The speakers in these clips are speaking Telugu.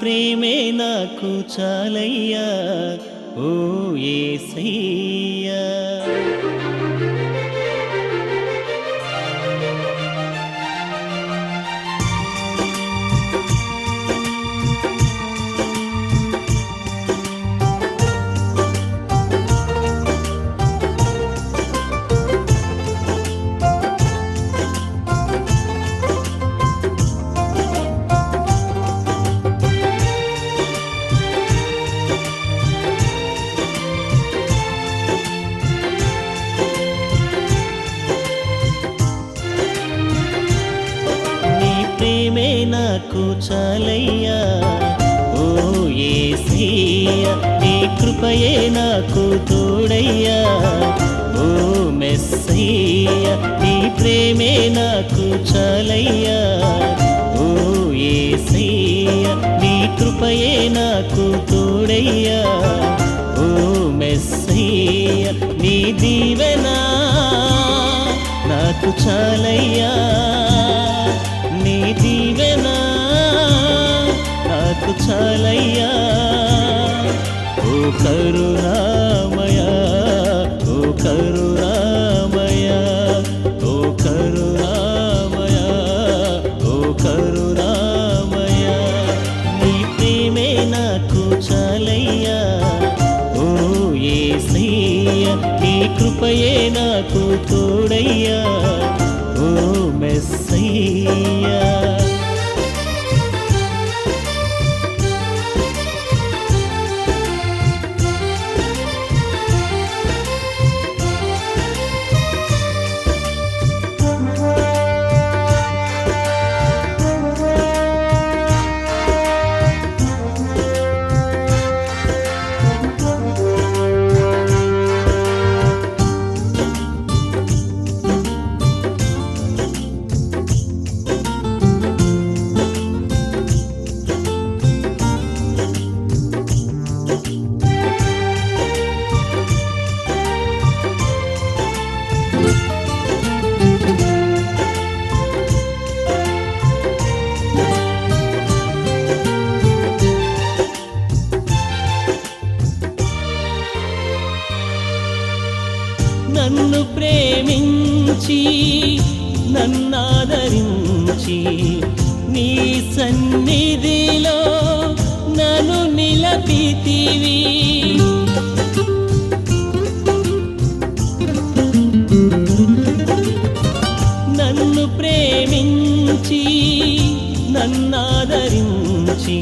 ప్రేమే నాకు చాలయ్యా ఓ యేసయ్యా. ప్రేమే నాకు చాలయ్యా ఓ యేసయ్యా. నీ కృపయే నాకు తోడయ్యా ఓ మెస్సయ్యా. నీ ప్రేమే నాకు చాలయ్యా ఓ యేసయ్యా. నీ కృపయే నాకు తోడయ్యా ఓ మెస్సయ్యా. నీ దీవెన నాకు చాలయ్యా. నీ దీవెన నాకు చాలయ్యా ఓ కరుణామయ ఓ కరుణామయ ఓ కరుణామయ ఓ కరుణామయ. నీ ప్రేమే నాకు చాలయ్యా ఓ యేసయ్యా. నీ కృపయే నాకు తోడయ్యా ఓ మెస్సయ్యా. నన్ను ప్రేమించి నన్నాదరించి నీ సన్నిధిలో నన్ను నిలపితివి. నన్ను ప్రేమించి నన్నాదరించి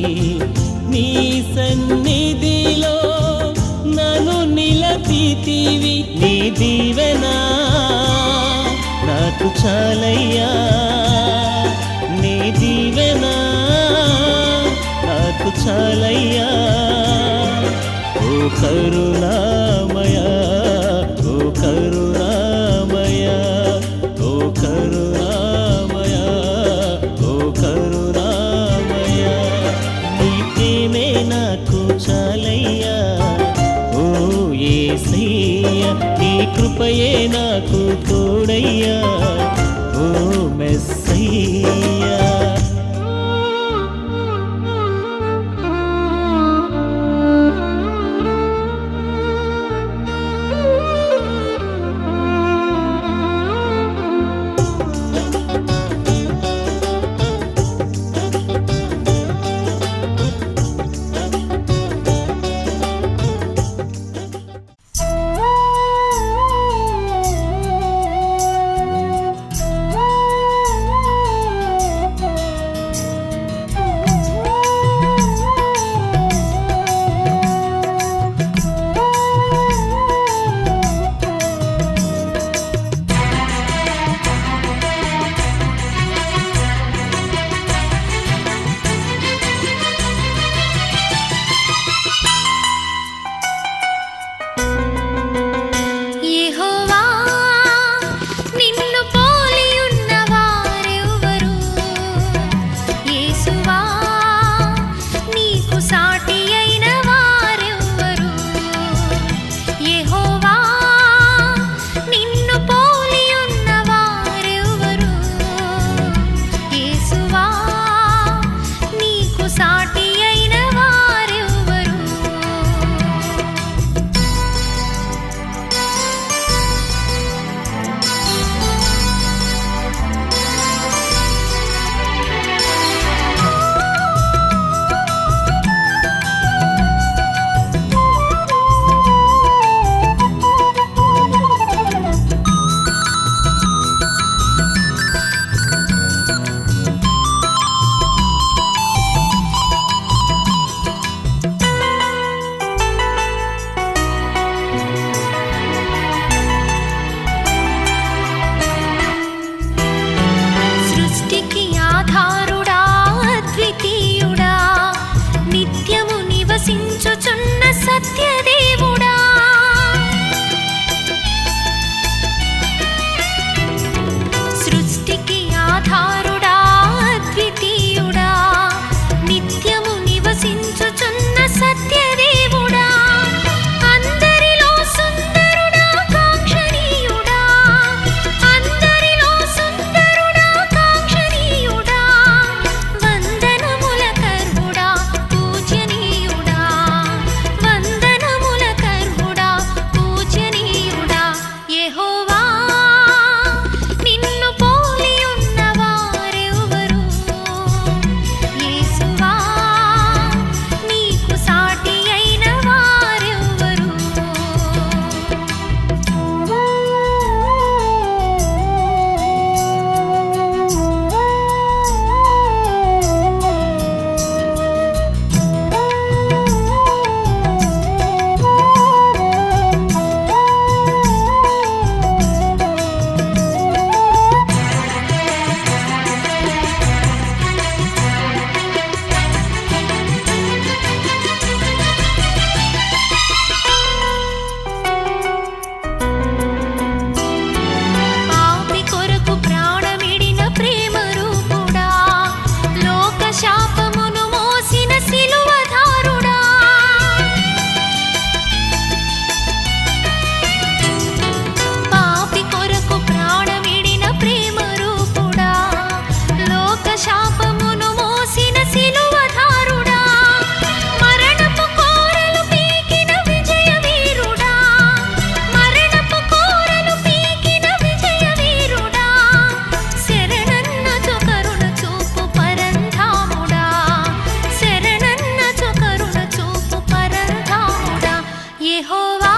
నీ సన్నిధిలో నన్ను నిలపితివి. నీ దీవెన నాకు చాలయ్యా. నీ దీవెన నాకు చాలయ్యా ఓ కరుణామయ ఓ కరుణామయ ఓ కరుణామయ ఓ కరుణామయ. నీ ప్రేమే నాకు చాలయ్యా ఓ యేసయ్యా. నీ కృపయే నాకు తోడయ్యా ఓ మెస్సయ్యా. యెహోవా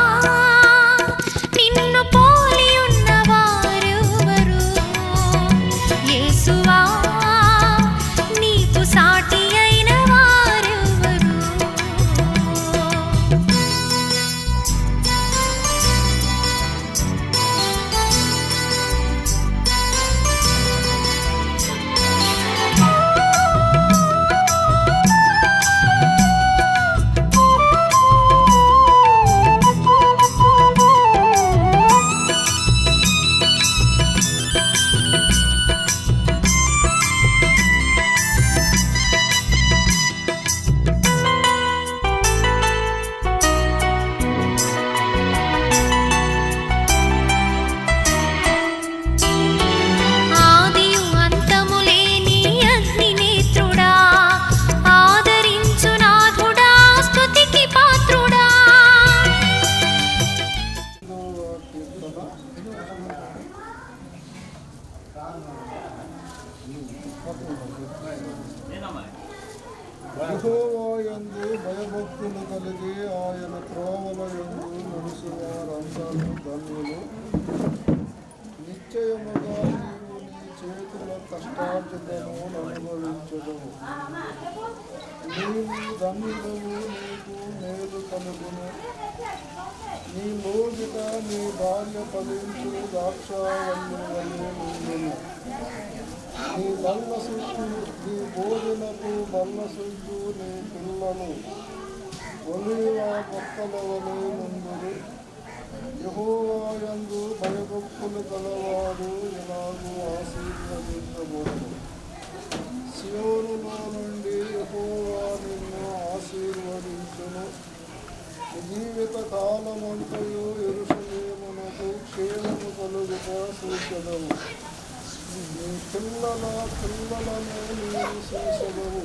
నిన్ను పోలి ఉన్నవారెవరు? యేసువా నీకు సాటి అయిన వారెవరు? యెహోవాయందు భయభక్తులు కలిగి ఆయన త్రోవలయందు నడుచువారందరూ ధన్యులు. నిశ్చయముగా నీవు నీ చేతుల కష్టార్జితము అనుభవించదవు. నీవు ధన్యుడవు, నీకు మేలు కలుగును. నీ లోగిట నీ భార్య ఫలించు ద్రాక్షావల్లి వలె నుండును. నీ బల్ల చుట్టూ నీ భోజనపు బల్ల చుట్టూ నీ పిల్లలు ఒలీవ మొక్కల వలె నుండురు. యెహోవాయందు భయభక్తులు గలవాడు ఇలాగూ ఆశీర్వదించబడును. సియోనులో నుండి యెహోవా నిన్ను ఆశీర్వదించును. జీవిత కాలమంతయు యెరూషలేమునకు క్షేమము కలుగుట సూచనవు. నీ పిల్లలను నీవు చేసెదవు.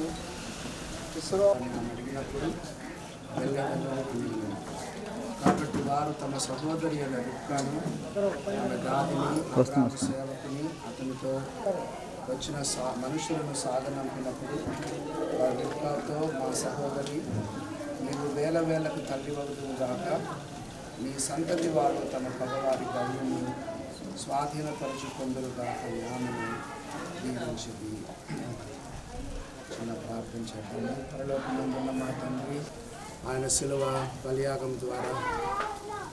అడిగినప్పుడు కాబట్టి వారు తమ సహోదరి అయిన రిబ్కాను ఆమె గాదిని సేవకుని అతనితో వచ్చిన మనుషులను సాగనంపినప్పుడు వారు రిబ్కాతో, మా సహోదరి నీవు వేల వేలకు తల్లివగుదువు గాక, నీ సంతతి వారు తమ పగవారి గవ్యము స్వాధీనపరుచుకొందురుగాక ఆమెను దీవించింది. చిన్న ప్రార్థన చేద్దాము. పరలోకమందున్న మా తండ్రి, ఆయన శిలువ బలియాగం ద్వారా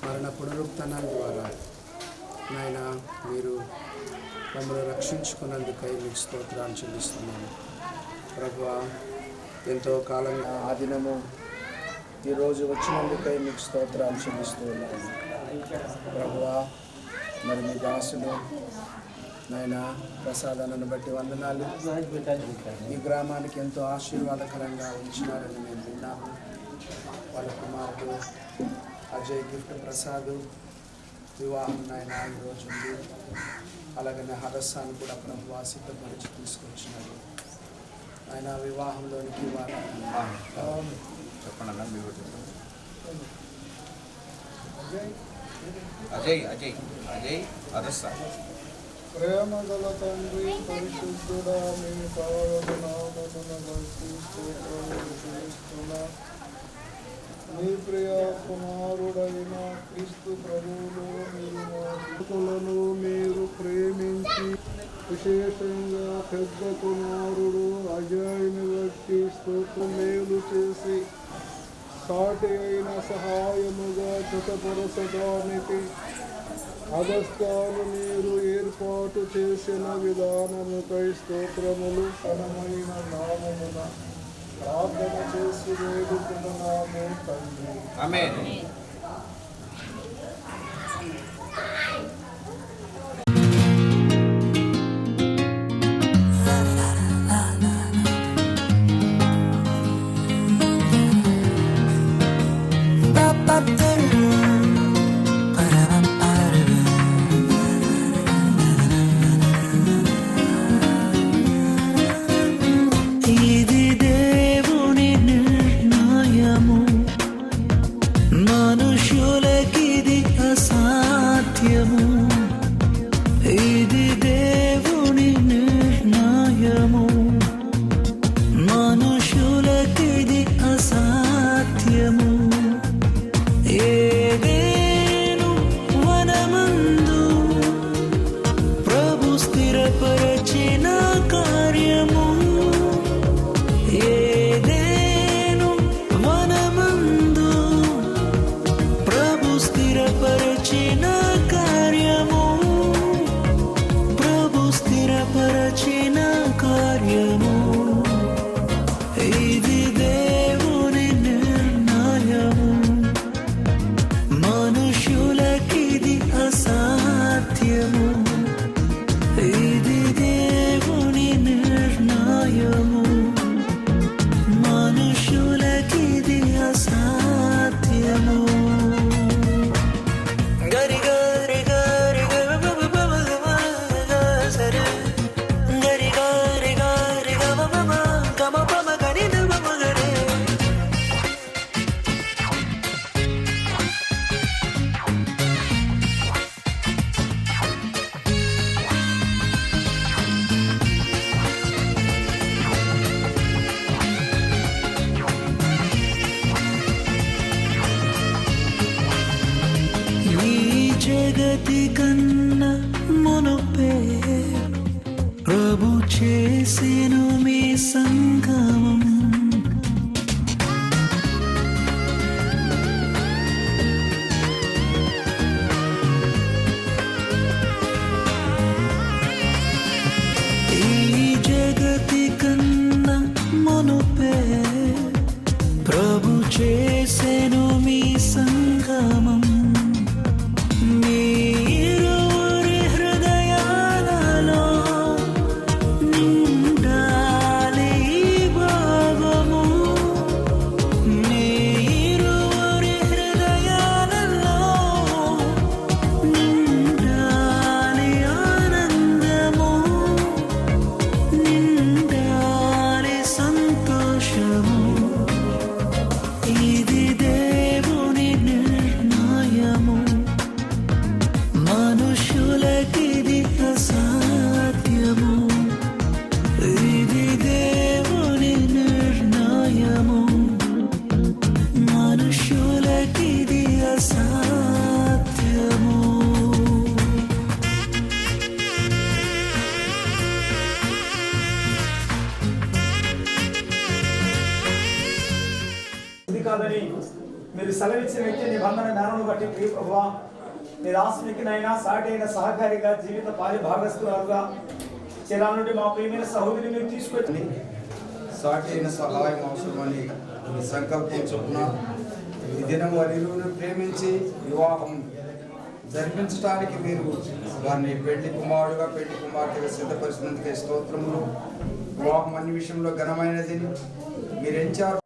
మరణ పునరుత్థానం ద్వారా నాయన మీరు మమ్మల్ని రక్షించుకున్నందుకై మీకు స్తోత్రాలు చెల్లిస్తున్నాను. ప్రభువా, ఎంతో కాలంగా ఆ దినము ఈరోజు వచ్చినందుకై మీకు స్తోత్రాలు చెల్లిస్తూ ఉన్నాను. ప్రభువా, మరి మీ దాసులు నాయన ప్రసాదాలను బట్టి వందనాలు. ఈ గ్రామానికి ఎంతో ఆశీర్వాదకరంగా ఉంచినారని మేము విన్నాము. వాళ్ళ కుమారుడు అజయ్ గిఫ్ట్ ప్రసాద్ వివాహం నాయన ఈరోజు ఉంది. అలాగనే హరస్సాన్ని కూడా ప్రభువా సిద్ధపరిచి తీసుకొచ్చినారు. ఆయన వివాహంలోనికి వారు చెప్పండి అన్న. మీరు అజయ్ అజయ్ అజయ్ అరస్సా. ప్రేమ గల తండ్రి, పరిశుద్ధుడా, మీ పావన నామమున బట్టి స్తోత్రములు చెల్లిస్తున్నా. మీ ప్రియ కుమారుడైన క్రీస్తు ప్రభువులో మీరు మా భక్తులను మీరు ప్రేమించి విశేషంగా పెద్ద కుమారుడు అజయ్ని బట్టి స్తోత్రం మేలు చేసి సాటి అయిన సహాయముగా జతపరచడానికి అగస్తాలు మీరు ఏర్పాటు చేసిన విధానముపై స్తోత్రములు. ఘనమైన నామమున ప్రార్థన చేసి వేడుకుంటున్నాము తండ్రి. ఆమేన్. ఇది దేవుని నిర్ణయము, మనుషులకిది అసాధ్యము. ఇది దేవుని నిర్ణయము, మనుషులకిది అసాధ్యము. జగతి కన్నా మునుపే ప్రభు చేసెను మీ సంగమం. ఈ జగతి కన్నా మునుపే ప్రభు చేసెను మీ సంగమం. మీ ఇరువురి హృదయాలలో నిండాలి ఈ భావము. మీ ఇరువురి హృదయాలలో నిండాలి ఆనందము, నిండాలి సంతోషము. ఇది దేవుని నిర్ణయము, మనుషులకిది అసాధ్యము. ఇది దేవుని నిర్ణయము, మనుషులకిది అసాధ్యము. ఇది కాదని మీరు సెలవిచ్చిన వ్యక్తి నిబంధన జ్ఞానం బట్టి ప్రియ ప్రభువా, మీ దాసునికినైనా సాటి అయిన సహకారిగా జీవిత భాగస్థురాలుగా చిరా నుండి మా ప్రియమైన సహోదరిని మీరు తీసుకొచ్చి సాటి అయిన సహాయం అవసరమని మీ సంకల్పం చొప్పున ఈ దినం వారిరువును ప్రేమించి వివాహం జరిపించడానికి మీరు వారిని పెళ్లి కుమారుడుగా పెళ్లి కుమార్తెగా సిద్ధపరిచినందుకే స్తోత్రములు. వివాహం అన్ని విషయంలో ఘనమైనది మీరు ఎంచారు.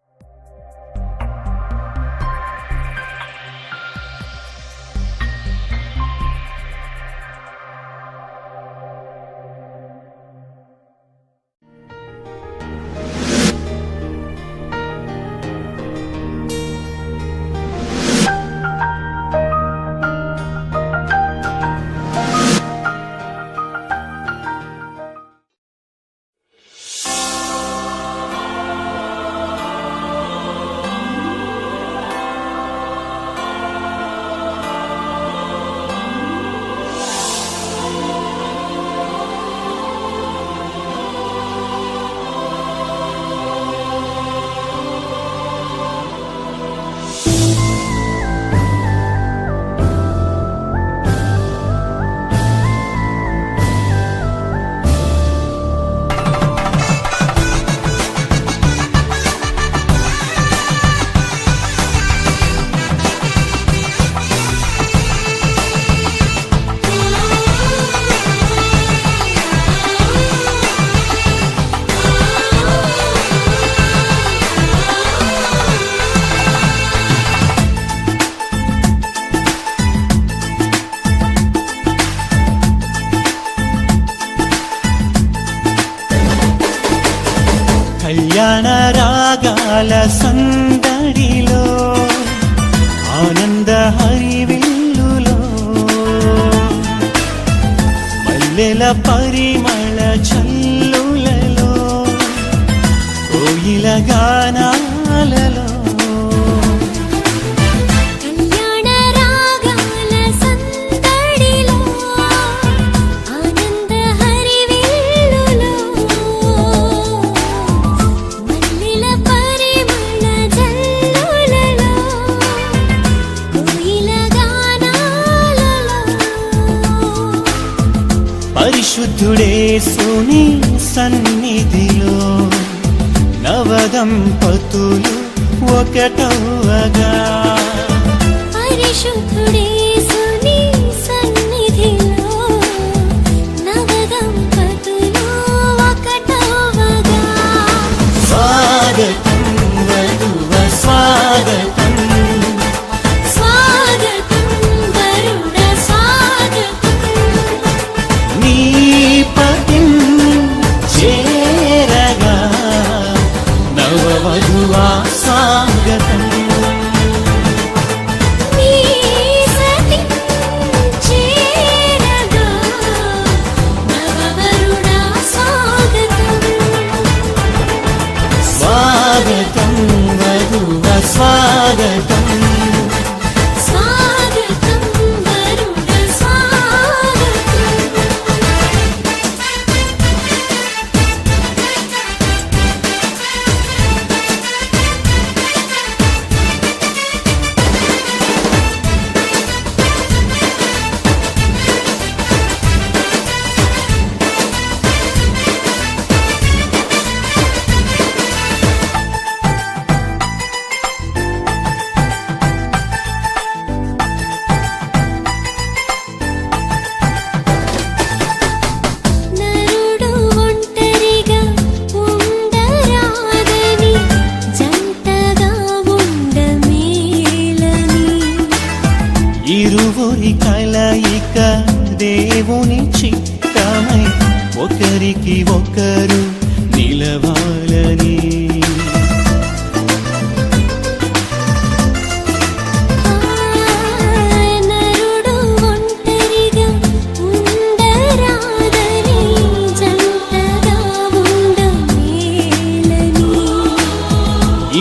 కళ్యాణ రాగాల సందడిలో ఆనంద హరివిల్లులో మల్లెల పరిమళ చల్లులలో కోయిల గానాలలో పరిశుద్ధుడేసుని సన్నిధిలో నవదంపతులు ఒకటవగా. పరిశుద్ధుడేసుని సన్నిధిలో నవదంపతులు ఒకటవగా. స్వాగతం వధువ స్వాగతం, స్వాగతం వరుణ స్వాగతం. నీ పతిం చేరగా నవవధువా స్వాగతం. నీ సఖి ఇరువురి కలయిక దేవుని చిత్తమై ఒకరికి ఒకరు నిలవాలని. నరుడు ఒంటరిగా ఉండరాదని జంటగా ఉండమేలని.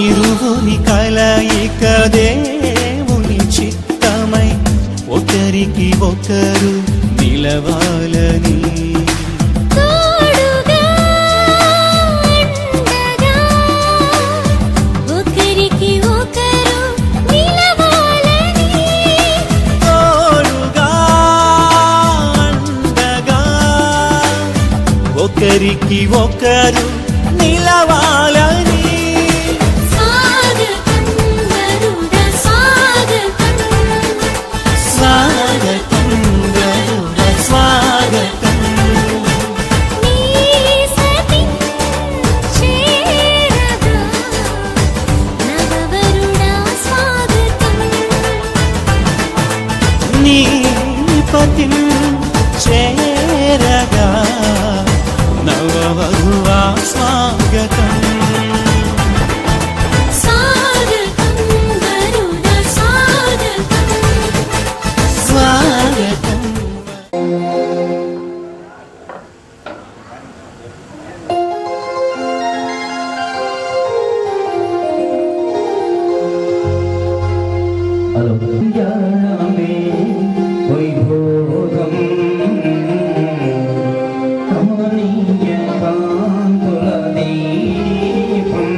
ఇరువురి కలయిక దేవుని చిత్తమై ఒకరికి ఒకరు నిలవాలని. తోడుగా అండగా ఒకరికి ఒకరు నిలవాలని. తోడుగా అండగా ఒకరికి ఒకరు నిలవాలని. స్వాగతం గరుడ స్వాగతం. స్వాగతం గరుడ స్వాగతం. నీ సతి చేరగా నవవరుడా స్వాగతం. నీ పతిం చేరగా నవవధువా స్వాగతం. స్వాగతం గరుడ స్వాగతం. స్వాగతం. కళ్యాణమే వైభోగం కమనీయ కాంతుల దీపం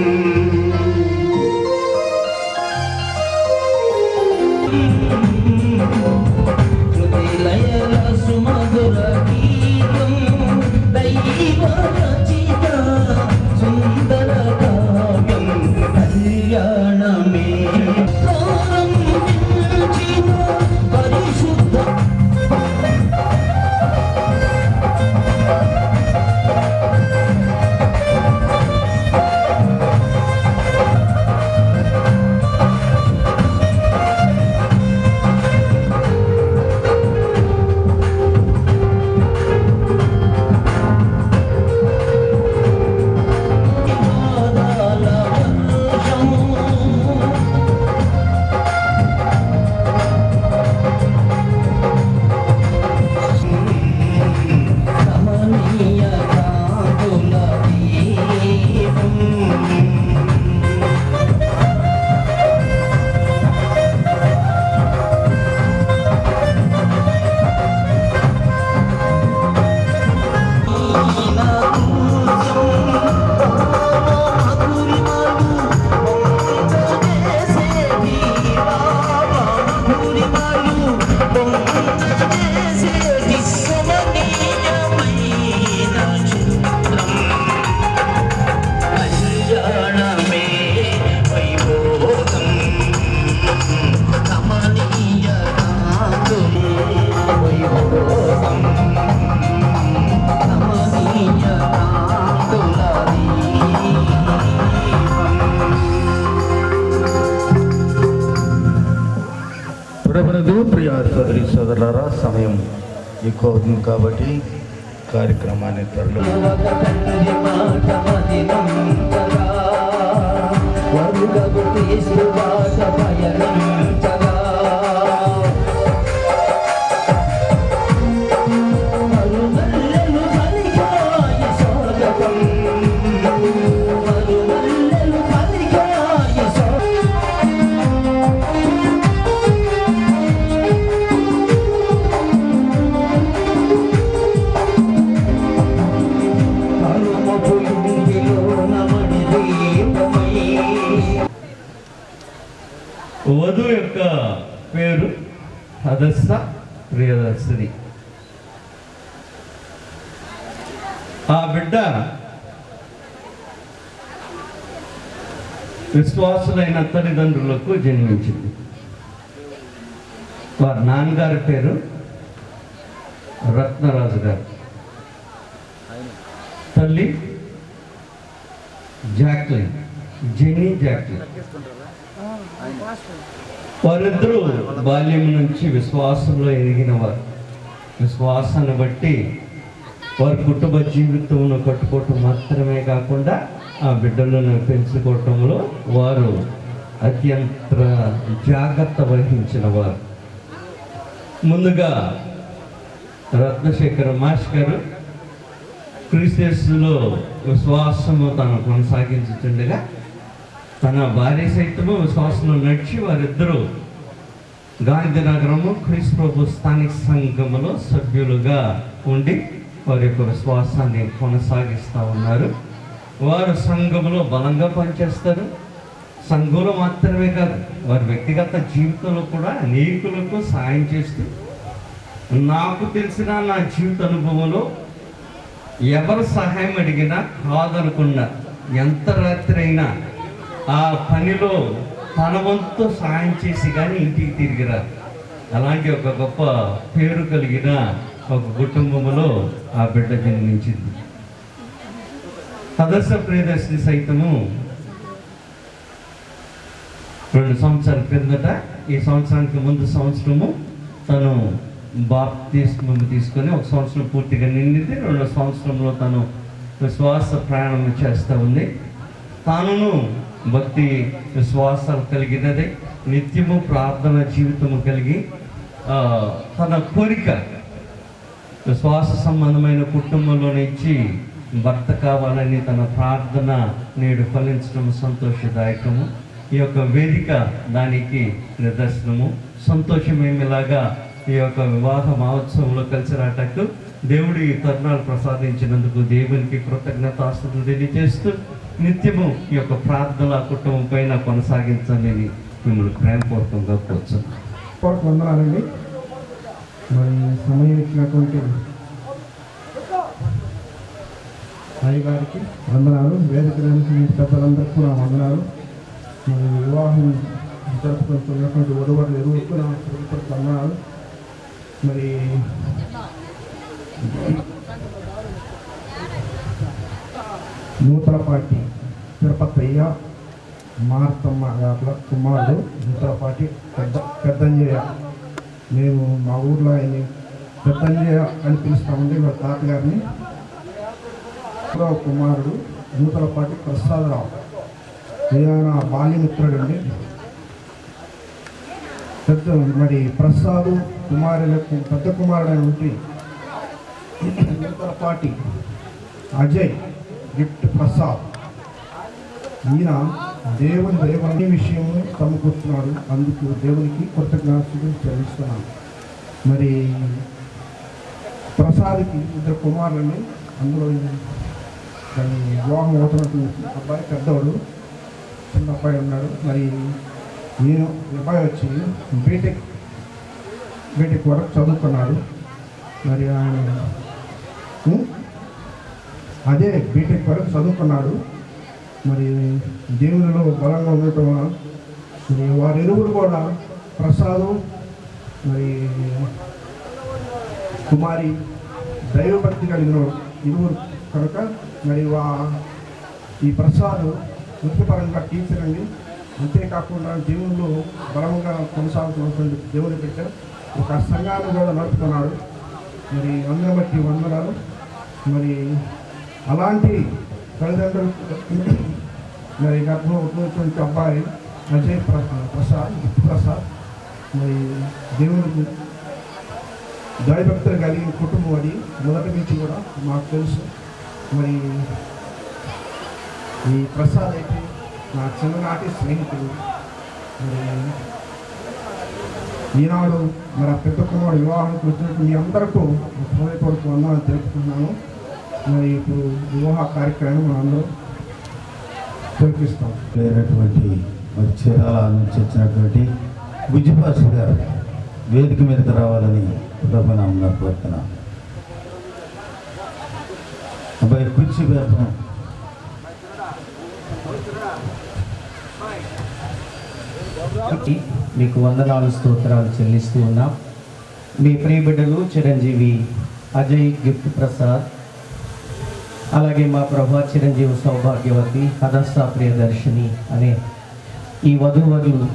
హృదయలయ సుమధుర గీతం దైవ రచిత సుందర కావ్యం కళ్యాణమే పరిశుద్ధ కమనీయ కాంతుల దీపం కళ్యాణమే వైభోగం కమనీయ కాంతులే వైభోగం కమనీయ కాంతుల దీపం ప్రభునందు ప్రియ సోదరి సోదరులారా, సమయం ఎక్కువ అవుతుంది కాబట్టి కార్యక్రమాన్ని త్వరలో వధువు యొక్క పేరు హదస్స ప్రియదర్శిని. ఆ బిడ్డ విశ్వాసులైన తల్లిదండ్రులకు జన్మించింది. వారి నాన్నగారి పేరు రత్నరాజు గారు, తల్లి జాక్లిన్, జెన్నీ జాక్లిన్. వారిద్దరూ బాల్యం నుంచి విశ్వాసంలో ఎదిగిన వారు. విశ్వాసాన్ని బట్టి వారి కుటుంబ జీవితంలో కట్టుకోవటం మాత్రమే కాకుండా ఆ బిడ్డలను పెంచుకోవటంలో వారు అత్యంత జాగ్రత్త వహించిన వారు. ముందుగా రత్నశేఖర మాస్ గారు క్రీస్తులో విశ్వాసము తను కొనసాగించుతుండగా తన భార్య సైతము విశ్వాసంలో నడిచి వారిద్దరూ గాంధీనగరము క్రీస్తు ప్రభు స్థానిక సంఘములో సభ్యులుగా ఉండి వారి యొక్క విశ్వాసాన్ని కొనసాగిస్తూ ఉన్నారు. వారు సంఘములో బలంగా పనిచేస్తారు. సంఘంలో మాత్రమే కాదు, వారి వ్యక్తిగత జీవితంలో కూడా అనేకులకు సాయం చేస్తూ, నాకు తెలిసిన నా జీవిత అనుభవంలో ఎవరు సహాయం అడిగినా కాదనుకున్నా ఎంత రాత్రి అయినా ఆ పనిలో తన వంతు సాయం చేసి కానీ ఇంటికి తిరిగిరారు. అలాంటి ఒక గొప్ప పేరు కలిగిన ఒక కుటుంబంలో ఆ బిడ్డ జన్మించింది. ఆదర్శ ప్రియదర్శిని సైతము 2 సంవత్సరాల క్రిందట, ఈ సంవత్సరానికి ముందు సంవత్సరము తను బాప్తిస్మం తీసుకొని 1 సంవత్సరం పూర్తిగా నిండింది. 2వ సంవత్సరంలో తను విశ్వాస ప్రయాణం చేస్తూ ఉంది. తానును భక్తి విశ్వాసాలు కలిగినది, నిత్యము ప్రార్థన జీవితము కలిగి తన కోరిక విశ్వాస సంబంధమైన కుటుంబంలో నుంచి భర్త కావాలని తన ప్రార్థన నేడు ఫలించడం సంతోషదాయకము. ఈ యొక్క వేదిక దానికి నిదర్శనము. సంతోషమేమిలాగా ఈ యొక్క వివాహ మహోత్సవంలో కలిసి రాటకు దేవుడు ఈ తరుణాలు ప్రసాదించినందుకు దేవునికి కృతజ్ఞతాస్తుతులు తెలియజేస్తూ నిత్యము ఈ యొక్క ప్రార్థన కుటుంబం పైన కొనసాగించాలని మిమ్మల్ని ప్రేమపూర్వకంగా కోరుచున్నాను. వందనాలండి. మరి సమయం ఇచ్చినటువంటి సాయి గారికి వందనాలు. వేదిక మీ పెద్దలందరికీ నా వందనాలు. మరి వివాహం జరుపుకుంటున్నటువంటి వధువరులు ఎరువుకు నా వందనాలు. మరి నూతలపాటి తిరుపతయ్య మార్తమ్మ గాట్ల కుమారుడు నూతలపాటి పెద్దంజయ్య. మేము మా ఊర్లో ఆయన పెద్దంజయ్య అని పిలుస్తామండి. మా తాతగారిని కుమారుడు నూతలపాటి ప్రసాదరావు. ఈయన బాల్యమిత్రుడు అండి. మరి ప్రసాద్ కుమారులకు పెద్ద కుమారుడు ఉంటే నూతలపాటి అజయ్ గిఫ్ట్ ప్రసాద్. ఈయన దేవుని విషయం సమకూర్చున్నాడు. అందుకు దేవునికి కృతజ్ఞతలు చెల్లిస్తున్నాను. మరి ప్రసాద్కి 2 కుమారులని, అందులో దాని వివాహం అవుతున్నటువంటి అబ్బాయి పెద్దవాడు, చిన్న అబ్బాయి ఉన్నాడు. మరి నేను అబ్బాయి వచ్చి బీటెక్ వరకు చదువుకున్నాడు. మరి ఆయన అదే బీటెక్ వరకు చదువుకున్నాడు. మరి దేవునిలో బలంగా ఉండటం వల్ల మరి వారి ఇరువురు కూడా ప్రసాదు మరి కుమారి దైవభక్తి కలిగిన ఇరువురు కనుక మరి ఈ ప్రసాద్ వృత్తిపరంగా టీచర్ అండి. అంతేకాకుండా దేవుళ్ళు బలంగా కొనసాగుతున్నటువంటి దేవుని బిడ్డ ఒక సంఘాన్ని కూడా నడుపుతున్నాడు. మరి అందరి బట్టి వందనాలు. మరి అలాంటి తల్లిదండ్రులు మరి గర్భం ఉన్నటువంటి అబ్బాయి అజయ్ ప్రసాద్ మరి దేవుడికి దైవభక్తులు కలిగిన కుటుంబం. అది మొదటి నుంచి కూడా మాకు తెలుసు. మరి ఈ ప్రసాద్ అయితే నా చిన్ననాటి స్నేహితుడు. మరి ఈనాడు మరి ఆ పెద్ద కుమారుడు వివాహానికి వచ్చినట్టు మీ అందరికీ హృదయపూర్వక వందనాలు తెలుపుతున్నాను. మరి ఇప్పుడు వివాహ కార్యక్రమం మనందరం జరిపిస్తాం. లేనటువంటి మరి చీరాల నుంచి వచ్చినటువంటి బుజ్జిపాసి గారు వేదిక మీదకి రావాలని ప్రభునామంగా కోరుతున్నాం. అబ్బాయి కుర్చీ వేద్దాం. మీకు వందనాలు స్తోత్రాలు చెల్లిస్తూ ఉన్నాం. మీ ప్రియ బిడ్డలు చిరంజీవి అజయ్ గిఫ్ట్ ప్రసాద్, అలాగే మా ప్రభా చిరంజీవి సౌభాగ్యవతి హదస్సా ప్రియదర్శిని అనే ఈ వధూవరులు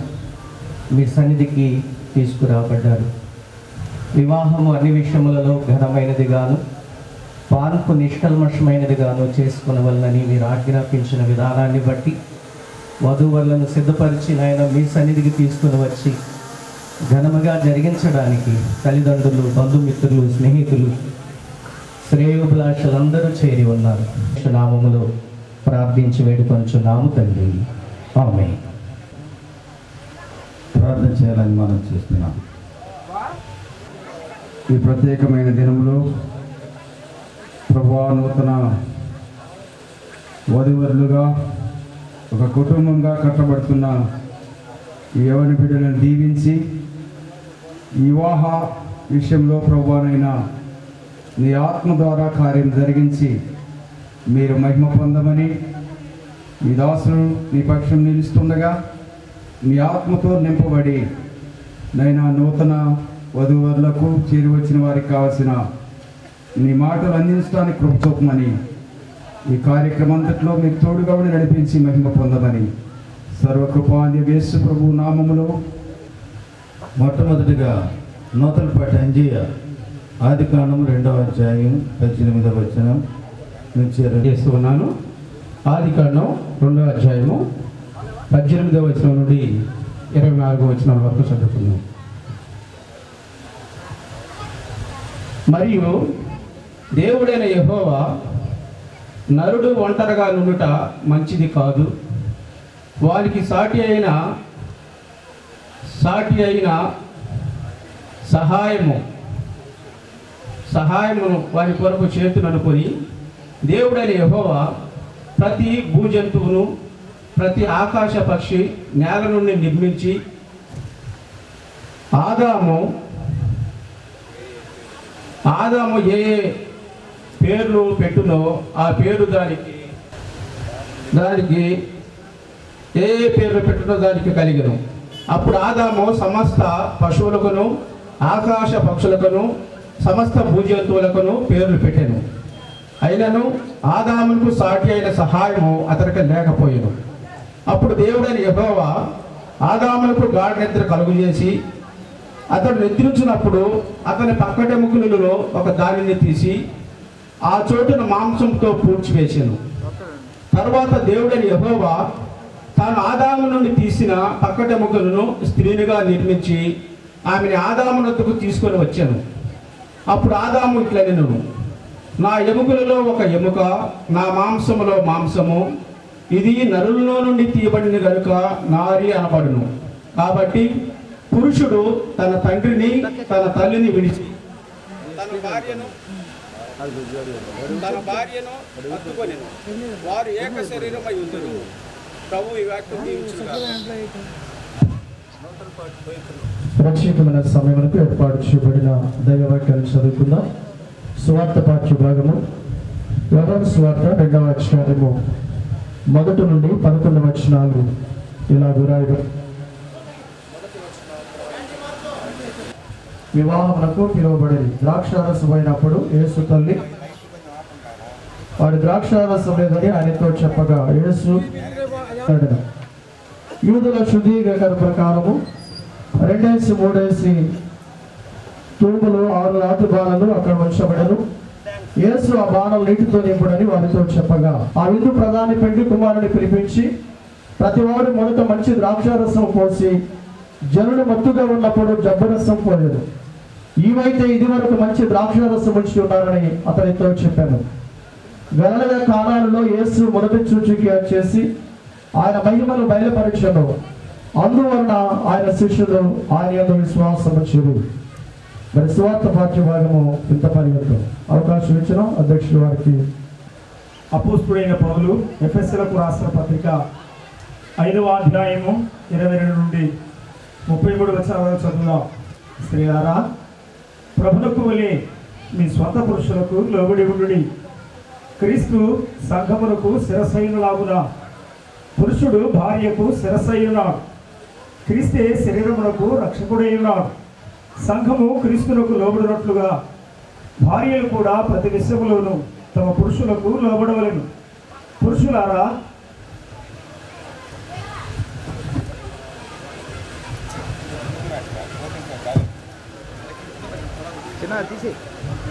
మీ సన్నిధికి తీసుకురాబడ్డారు. వివాహము అన్ని విషయములలో ఘనమైనదిగాను పాన్పు నిష్కల్మషమైనదిగాను చేసుకునవలనని మీరు ఆజ్ఞాపించిన విధానాన్ని బట్టి వధూవరులను సిద్ధపరిచి నాయన మీ సన్నిధికి తీసుకుని వచ్చి ఘనముగా జరిగించడానికి తల్లిదండ్రులు, బంధుమిత్రులు, స్నేహితులు, శ్రేయోభిలాషులందరూ చేరి ఉన్నారు. నామములో ప్రార్థించి వేడుకొంచున్నాము తండ్రి. ఆమేన్. ప్రార్థన చేయాలని మనం చేస్తున్నాం. ఈ ప్రత్యేకమైన దినములో ప్రభువా, నూతన వధువరులుగా ఒక కుటుంబంగా కట్టబడుతున్న ఈ యవ్వన బిడ్డలను దీవించి ఈ వివాహ విషయంలో ప్రభువానైనా నీ ఆత్మ ద్వారా కార్యం జరిగించి మీరు మహిమ పొందమని ఈ దాసులు నీ పక్షం నిలుస్తుండగా మీ ఆత్మతో నింపబడి నైనా నూతన వధూవరులకు చేరి వచ్చిన వారికి కావలసిన నీ మాటలు అందించడానికి కృప చూపమని ఈ కార్యక్రమం అంతట్లో మీరు తోడుగా ఉండి నడిపించి మహిమ పొందమని సర్వకృపాది యేసు ప్రభు నామములో మొట్టమొదటిగా నూతలపాటి అంజయ్య ఆదికాండం 2వ అధ్యాయం 18వ వచనం నుంచి చేస్తూ ఉన్నాను. ఆదికాండం 2వ అధ్యాయము 18వ వచనం నుండి 24వ వచనం వరకు చదువుకున్నాం. మరియు దేవుడైన యెహోవా, నరుడు ఒంటరిగా నుండుట మంచిది కాదు, వారికి సాటి అయిన సహాయమును వారి కొరకు చేతుననుకొని దేవుడైన యెహోవా ప్రతి భూజంతువును, ప్రతి ఆకాశ పక్షి నేల నుండి నిర్మించి ఆదాము ఏ పేర్లు పెట్టునో ఆ పేరు దానికి ఏ పేర్లు పెట్టునో దానికి కలిగను. అప్పుడు ఆదాము సమస్త పశువులకును, ఆకాశ పక్షులకును, సమస్త భూజంతువులకును పేర్లు పెట్టాను. అయినను ఆదామునకు సాటి అయిన సహాయము అతనికి లేకపోయాను. అప్పుడు దేవుడైన యెహోవా ఆదామునకు గాఢ నిద్ర కలుగజేసి అతడు నిద్రించినప్పుడు అతని పక్కటెముకలలో ఒక దానిని తీసి ఆ చోటును మాంసంతో పూడ్చివేశాను. తర్వాత దేవుడైన యెహోవా తాను ఆదాము నుండి తీసిన పక్కటెముకలను స్త్రీనిగా నిర్మించి ఆమెని ఆదాము వద్దకు తీసుకొని వచ్చాను. అప్పుడు ఆదాము ఇట్లనెను, నా ఎముకలలో ఒక ఎముక, నా మాంసములో మాంసము, ఇది నరులలో నుండి తీయబడిన గనుక నారి అనబడును. కాబట్టి పురుషుడు తన తండ్రిని తన తల్లిని విడిచి తన భార్యను హత్తుకొనెను, వారు ఏక శరీరమై ఉందురు. ప్రభు ఈ వాక్యం దీవించుగాక. రక్షితమైన సమయములకు ఏర్పాటు చేయబడిన దైవవాక్యాన్ని చదువుకుందాం. సువార్త పాఠ్య భాగము యోహాను సువార్త 2వ అధ్యాయము 1 నుండి 11 వచనాలు ఇలా రాయబడి, వివాహమునకు పిలువబడేది. ద్రాక్షారసం అయినప్పుడు యేసు తల్లి వాడి ద్రాక్షారసం లేదని ఆయనతో చెప్పగా యేసు యూదుల శుద్ధీకరణ ప్రకారము 2-3 తూములు 6 రాతి బాణలు అక్కడ ఉంచబడను. యేసు ఆ బాణలు నీటితో నింపుడని వారితో చెప్పగా ఆ విందు ప్రధాని పెండ్లి కుమారుని పిలిపించి ప్రతివాడు మొదట మంచి ద్రాక్షారసం పోసి జనులు మత్తుగా ఉన్నప్పుడు జబ్బరసం పోలేదు. ఈవైతే ఇదివరకు మంచి ద్రాక్షారసం ఉంచి ఉన్నారని అతనితో చెప్పాను. గలిలయ కానాలలో యేసు మొదటి సూచిక చేసి ఆయన మహిమను బయలుపరచను. అందువలన ఆయన శిష్యులు ఆయన యందు విశ్వాసం ఉంచిరి. మరి సువార్త పాఠ్య భాగము ఇంత పరిగెత్తం అవకాశం ఇచ్చిన అధ్యక్షుల వారికి. అపోస్తుడైన పౌలు ఎఫెసీయులకు రాసిన పత్రిక 5వ అధ్యాయము 22 నుండి 33 వచనాలు చదువుదాం. స్త్రీలారా, ప్రభునకు వలె మీ స్వంత పురుషులకు లోబడి ఉండుడి. క్రీస్తు సంఘమునకు శిరస్సైనులాగున పురుషుడు భార్యకు శిరస్సైయున్నాడు. క్రీస్తే శరీరమునకు రక్షకుడైయున్నాడు. సంఘము క్రీస్తునకు లోబడినట్లుగా భార్యలు కూడా ప్రతి విషయములోనూ తమ పురుషులకు లోబడవలెను. పురుషులారా,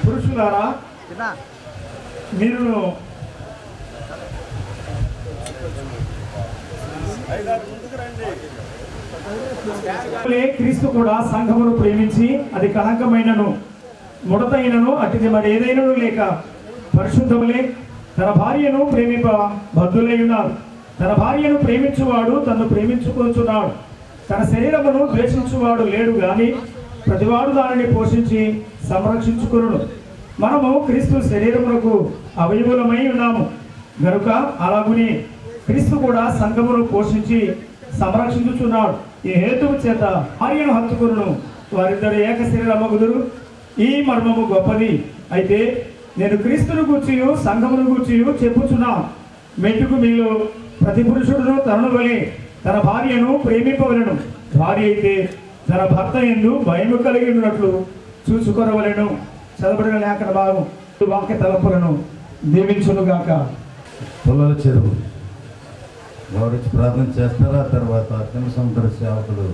పురుషులారా మీరు క్రీస్తు కూడా సంఘమును ప్రేమించి అది కళంకమైనను ముడతైనను అటుది మరి ఏదైనను లేక పరిశుద్ధములే తన భార్యను ప్రేమింప బద్ధులై ఉన్నారు. తన భార్యను ప్రేమించువాడు తన్ను ప్రేమించుకొనుచున్నాడు. తన శరీరమును ద్వేషించువాడు లేడు గాని ప్రతివాడు దానిని పోషించి సంరక్షించుకొనును. మనము క్రీస్తు శరీరమునకు అవయవులమై ఉన్నాము గనుక అలాగుని క్రీస్తు కూడా సంఘమును పోషించి సంరక్షించుచున్నాడు. ఈ హేతువు చేత భార్యను హత్తుకొనును, వారిద్దరు ఏక శరీరమగుదురు. ఈ మర్మము గొప్పది. అయితే నేను క్రీస్తును గూర్చియు సంఘమును గూర్చియు చెప్పుచున్నాను. మెట్టుకు మీలో ప్రతి పురుషుడును తనను వలె తన భార్యను ప్రేమింపవలెను. భార్య అయితే తన భర్త యందు భయము కలిగి ఉన్నట్లు చూసుకొనవలెను. చదవబడిన లేఖన భాగం వాక్య తలంపులను దీవించునుగాక. పొలాల చెరువు గౌరవించి ప్రార్థన చేస్తారా? తర్వాత అత్యంత సముద్ర సేవకుడు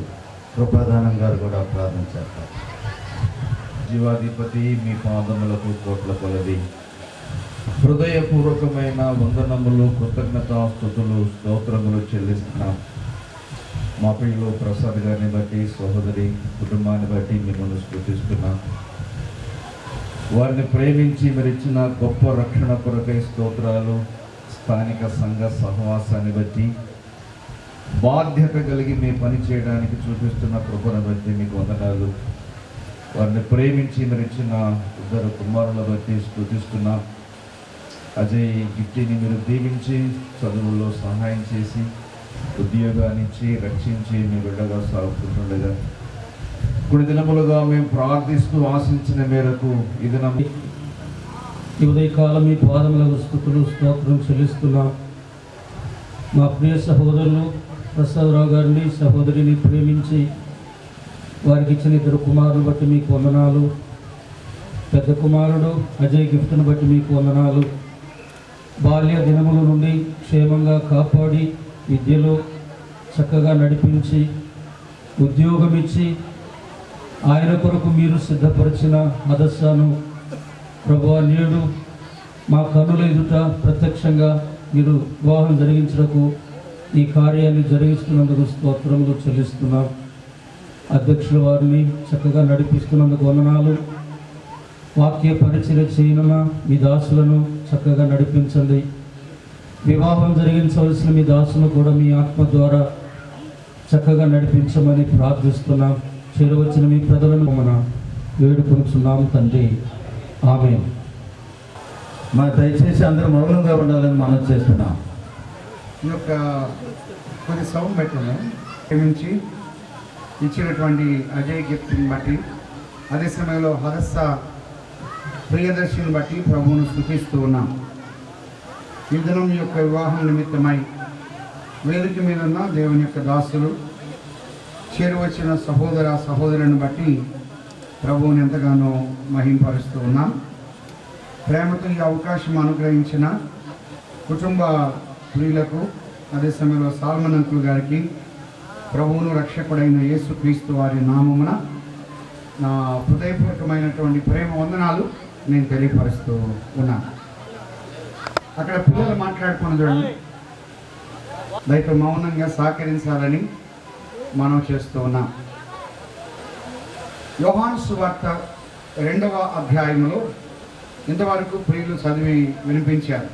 కృపాదానం గారు కూడా ప్రార్థన చేస్తారు. జీవాధిపతి మీ పాదములకు కోట్ల కొలది హృదయపూర్వకమైన వందనములు, కృతజ్ఞతాస్తుతులు, స్తోత్రములు చెల్లిస్తున్నాం. మా ప్రియులు ప్రసాద్ గారిని బట్టి, సహోదరి కుటుంబాన్ని బట్టి మిమ్మల్ని స్తుతిస్తున్నాం. వారిని ప్రేమించి మరిచ్చిన గొప్ప రక్షణ కొరకై స్తోత్రాలు. స్థానిక సంఘ సహవాసాన్ని బట్టి, బాధ్యత కలిగి మీ పని చేయడానికి చూపిస్తున్న కృపను బట్టి మీకు వందనాలు. వారిని ప్రేమించి మరిచ్చిన ఇద్దరు కుమారుల బట్టి స్తుతిస్తున్నాం. అజయ్ గిట్టిని మీరు దీవించి చదువుల్లో సహాయం చేసి ఉద్యోగాన్నిచ్చి రక్షించి మీ బిడ్డగా సాగుతుండగా కొన్ని దినములుగా మేము ప్రార్థిస్తూ ఆశించిన మేరకు ఈ దినం ఈ ఉదయకాలం మీ పాదములకు స్తుతులు స్తోత్రం చెల్లిస్తున్నాం. మా ప్రియ సహోదరులు ప్రసాదరావు గారిని సహోదరిని ప్రేమించి వారికి ఇచ్చిన ఇద్దరు కుమారులు బట్టి మీకు వందనాలు. పెద్ద కుమారుడు అజయ్ గిఫ్ట్ను బట్టి మీకు వందనాలు. బాల్య దినముల నుండి క్షేమంగా కాపాడి విద్యలో చక్కగా నడిపించి ఉద్యోగం ఇచ్చి ఆయన కొరకు మీరు సిద్ధపరిచిన హదస్సాను ప్రభువా నేడు మా కనుల ఎదుట ప్రత్యక్షంగా మీరు వివాహం జరిగించడానికి ఈ కార్యాన్ని జరిగిస్తున్నందుకు స్తోత్రములు చెల్లిస్తున్నాం. అధ్యక్షుల వారిని చక్కగా నడిపిస్తున్నందుకు వందనాలు. వాక్య పరిచర్య చేయనున్న మీ దాసులను చక్కగా నడిపించండి. వివాహం జరిగించవలసిన మీ దాసులను కూడా మీ ఆత్మ ద్వారా చక్కగా నడిపించమని ప్రార్థిస్తున్నాం. చేరవచ్చిన మీ ప్రజలను మన వేడుకొనుచున్నాం తండ్రి, ఆమేన్. మా దయచేసి అందరూ మౌనంగా ఉండాలని మనం చేస్తున్నాం. ఈ యొక్క కొన్ని సౌండ్ పెట్టిన ప్రేమించి ఇచ్చినటువంటి అజయ్ గిఫ్ట్ని బట్టి, అదే సమయంలో హదస్స ప్రియదర్శిని బట్టి ప్రభువును స్తుతిస్తూ ఉన్నాం. ఈ దినం యొక్క వివాహం నిమిత్తమై వేదిక మీద ఉన్న దేవుని యొక్క దాసులు చేరువచ్చిన సహోదర సహోదరులను బట్టి ప్రభువుని ఎంతగానో మహింపరుస్తూ ఉన్నాం. ప్రేమతో ఈ అవకాశం అనుగ్రహించిన కుటుంబ ప్రియులకు, అదే సమయంలో సాల్మన్ అంకుల్ గారికి ప్రభువును రక్షకుడైన యేసుక్రీస్తు వారి నామమున నా హృదయపూర్వకమైనటువంటి ప్రేమ వందనాలు నేను తెలియపరుస్తూ ఉన్నాను. అక్కడ పిల్లలు మాట్లాడుకున్న చూడండి, దయతో మౌనంగా సహకరించాలని మనం చేస్తూ ఉన్నాం. యోహాను సువార్త 2వ అధ్యాయంలో ఇంతవరకు ప్రియులు చదివి వినిపించారు.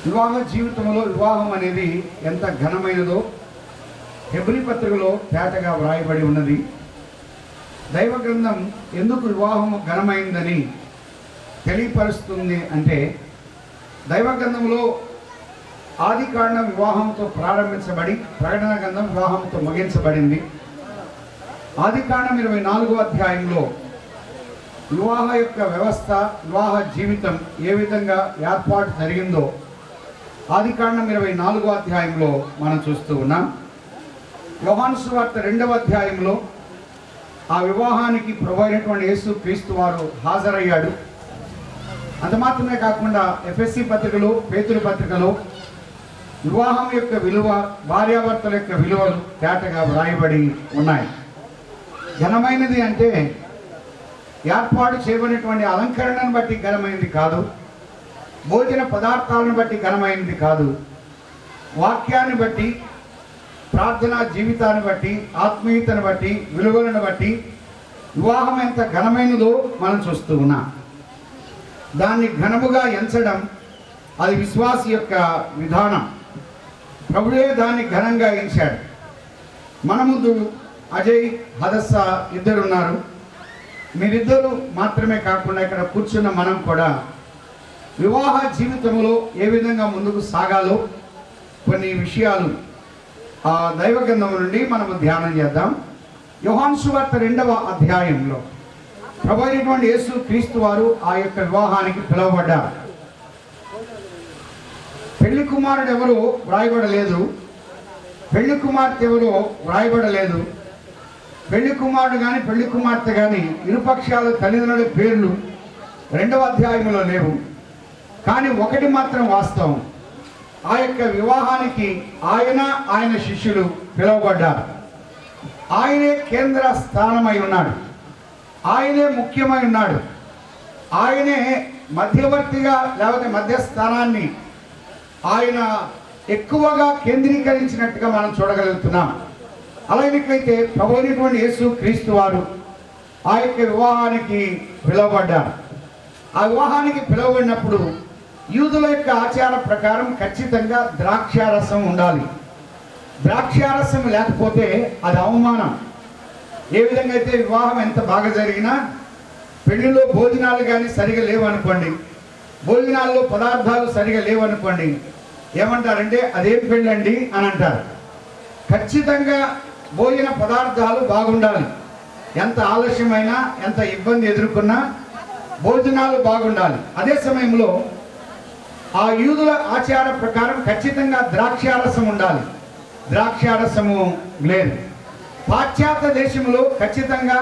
వివాహ జీవితంలో వివాహం అనేది ఎంత ఘనమైనదో హెబ్రీ పత్రికలో తేటగా వ్రాయబడి ఉన్నది. దైవ గ్రంథం ఎందుకు వివాహం ఘనమైందని తెలియపరుస్తుంది అంటే, దైవ గ్రంథంలో ఆది కాండం వివాహంతో ప్రారంభించబడి ప్రకటన గ్రంథం వివాహంతో ముగించబడింది. ఆది కాండం 24వ అధ్యాయంలో వివాహ యొక్క వ్యవస్థ, వివాహ జీవితం ఏ విధంగా ఏర్పాటు జరిగిందో ఆది కాండం 24వ అధ్యాయంలో మనం చూస్తూ ఉన్నాం. యోహాను సువార్త 2వ అధ్యాయంలో ఆ వివాహానికి ప్రభు అయినటువంటి యేసు క్రీస్తు వారు హాజరయ్యాడు. అంత మాత్రమే కాకుండా ఎఫ్ఎస్సి పత్రికలో, పేతురు పత్రికలో వివాహం యొక్క విలువ, భార్యాభర్తల యొక్క విలువలు తేటగా వ్రాయబడి ఉన్నాయి. ఘనమైనది అంటే ఏర్పాటు చేయబడినటువంటి అలంకరణను బట్టి ఘనమైనది కాదు, భోజన పదార్థాలను బట్టి ఘనమైనది కాదు, వాక్యాన్ని బట్టి, ప్రార్థనా జీవితాన్ని బట్టి, ఆత్మీయతను బట్టి, విలువలను బట్టి వివాహం ఎంత ఘనమైనదో మనం చూస్తూ ఉన్నాం. దాన్ని ఘనముగా ఎంచడం అది విశ్వాసి యొక్క విధానం. ప్రభువే దాన్ని ఘనంగా ఎంచాడు. మన ముందు అజయ్, హదస్స ఇద్దరున్నారు. మీరిద్దరు మాత్రమే కాకుండా ఇక్కడ కూర్చున్న మనం కూడా వివాహ జీవితంలో ఏ విధంగా ముందుకు సాగాలో కొన్ని విషయాలు ఆ దైవ గ్రంథం నుండి మనము ధ్యానం చేద్దాం. యోహాను సువార్త 2వ అధ్యాయంలో ప్రభు అయినటువంటి యేసు క్రీస్తు వారు ఆ యొక్క వివాహానికి పిలువబడ్డారు. పెళ్లి కుమారుడు ఎవరో వ్రాయబడలేదు, పెళ్లి కుమార్తె ఎవరో వ్రాయబడలేదు. పెళ్లి కుమారుడు కానీ పెళ్లి కుమార్తె కానీ ఇరుపక్షాల తల్లిదండ్రుల పేర్లు 2వ అధ్యాయంలో లేవు. కానీ ఒకటి మాత్రం వాస్తవం, ఆ యొక్క వివాహానికి ఆయన శిష్యులు పిలువబడ్డారు. ఆయనే కేంద్ర స్థానమై ఉన్నాడు, ఆయనే ముఖ్యమై ఉన్నాడు, ఆయనే మధ్యవర్తిగా లేకపోతే మధ్యస్థానాన్ని ఆయన ఎక్కువగా కేంద్రీకరించినట్టుగా మనం చూడగలుగుతున్నాం. అలాగైతే ప్రభు అయినటువంటి యేసు క్రీస్తు వారు ఆ యొక్క వివాహానికి పిలువబడ్డారు. ఆ వివాహానికి పిలువబడినప్పుడు యూదుల యొక్క ఆచార ప్రకారం ఖచ్చితంగా ద్రాక్షారసం ఉండాలి. ద్రాక్షారసం లేకపోతే అది అవమానం. ఏ విధంగా అయితే వివాహం ఎంత బాగా జరిగినా పెళ్లిలో భోజనాలు కానీ సరిగా లేవనుకోండి, భోజనాల్లో పదార్థాలు సరిగా లేవనుకోండి, ఏమంటారంటే అదేం పెళ్ళండి అని అంటారు. ఖచ్చితంగా భోజన పదార్థాలు బాగుండాలి. ఎంత ఆలస్యమైనా, ఎంత ఇబ్బంది ఎదుర్కొన్నా భోజనాలు బాగుండాలి. అదే సమయంలో ఆ యూదుల ఆచార ప్రకారం ఖచ్చితంగా ద్రాక్షారసం ఉండాలి. ద్రాక్షారసము లేదు. పాశ్చాత్య దేశంలో ఖచ్చితంగా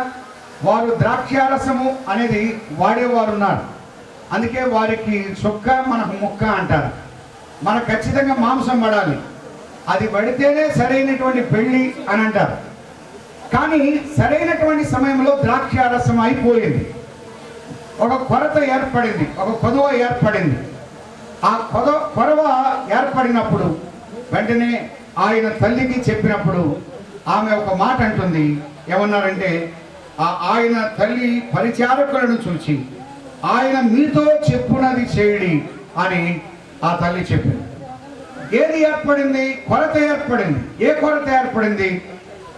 వారు ద్రాక్షారసము అనేది వాడేవారు ఉన్నారు. అందుకే వారికి చొక్క మనకు ముక్క అంటారు. మనకు ఖచ్చితంగా మాంసం పడాలి, అది పడితేనే సరైనటువంటి పెళ్ళి అని అంటారు. కానీ సరైనటువంటి సమయంలో ద్రాక్షారసం అయిపోయింది. ఒక కొరత ఏర్పడింది, ఒక కొదవ ఏర్పడింది. ఆ కొరవ ఏర్పడినప్పుడు వెంటనే ఆయన తల్లికి చెప్పినప్పుడు ఆమె ఒక మాట అంటుంది. ఏమన్నారంటే, ఆయన తల్లి పరిచారకులను చూచి ఆయన మీతో చెప్పునది చేయుడి అని ఆ తల్లి చెప్పింది. ఏది ఏర్పడింది? కొరత ఏర్పడింది. ఏ కొరత ఏర్పడింది?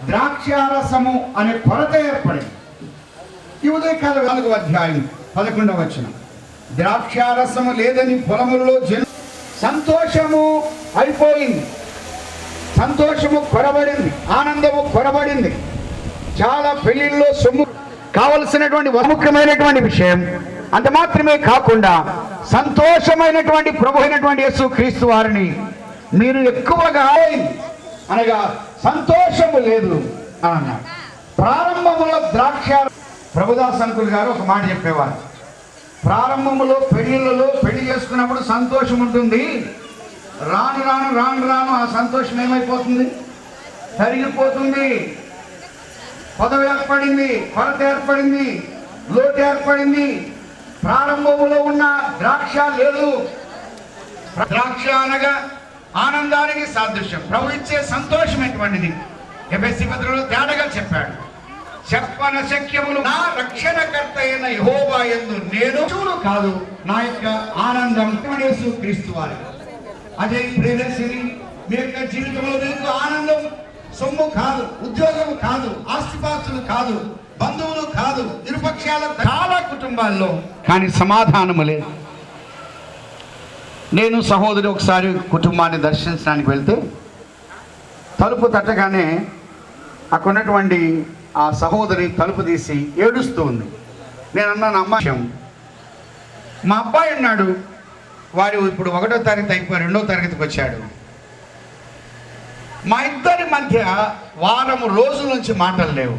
ద్రాక్షారసము అనే కొరత ఏర్పడింది. ఈ ఉదయకాల 4వ అధ్యాయం 11వ వచనం, ద్రాక్షారసము లేదని పొలములలో సంతోషము అయిపోయింది, సంతోషము కొరబడింది, ఆనందము కొరబడింది. చాలా పెళ్లిళ్ళలో సొమ్ము కావలసినటువంటి ముఖ్యమైనటువంటి విషయం. అంత మాత్రమే కాకుండా సంతోషమైనటువంటి ప్రభు అయినటువంటి యేసు క్రీస్తు వారిని మీరు ఎక్కువగా అనగా సంతోషము లేదు అని అన్నారు. ప్రారంభంలో ద్రాక్ష ప్రభుదాస్ అంకుల్ గారు ఒక మాట చెప్పేవారు. ప్రారంభంలో పెళ్లిళ్ళలో పెళ్లి చేసుకున్నప్పుడు సంతోషం ఉంటుంది, రాను రాను రాను రాను ఆ సంతోషం ఏమైపోతుంది? తరిగిపోతుంది. పదవి ఏర్పడింది, కొరత ఏర్పడింది, లోటు ఏర్పడింది. ప్రారంభంలో ఉన్న ద్రాక్ష లేదు. ద్రాక్ష అనగా ఆనందానికి సాదృశ్యం. ప్రభు ఇచ్చే సంతోషం ఎటువంటిది? ఎఫెసీ పత్రికలో తేటగా చెప్పాడు. చెప్పన శక్యములు నా రక్షణకర్త అయిన యెహోవా యందు నేను చూడు కాదు, నా యొక్క ఆనందం యేసు క్రీస్తు వారి. అదే ప్రియదర్శిని, మీ యొక్క జీవితంలో మీకు ఆనందం సొమ్ము కాదు, ఉద్యోగం కాదు, ఆస్తిపాస్తులు కాదు, బంధువులు కాదు, ఇరుపక్షాల చాలా కుటుంబాల్లో కానీ సమాధానము లేదు. నేను సహోదరి ఒకసారి కుటుంబాన్ని దర్శించడానికి వెళ్తే తలుపు తట్టగానే అక్కడ ఉన్నటువంటి ఆ సహోదరి తలుపు తీసి ఏడుస్తూ ఉంది. నేను అన్నాను, అమ్మ మా అబ్బాయి ఉన్నాడు, వాడు ఇప్పుడు 1వ తరగతి అయిపోయి 2వ తరగతికి వచ్చాడు. మా ఇద్దరి మధ్య వారం రోజుల నుంచి మాటలు లేవు.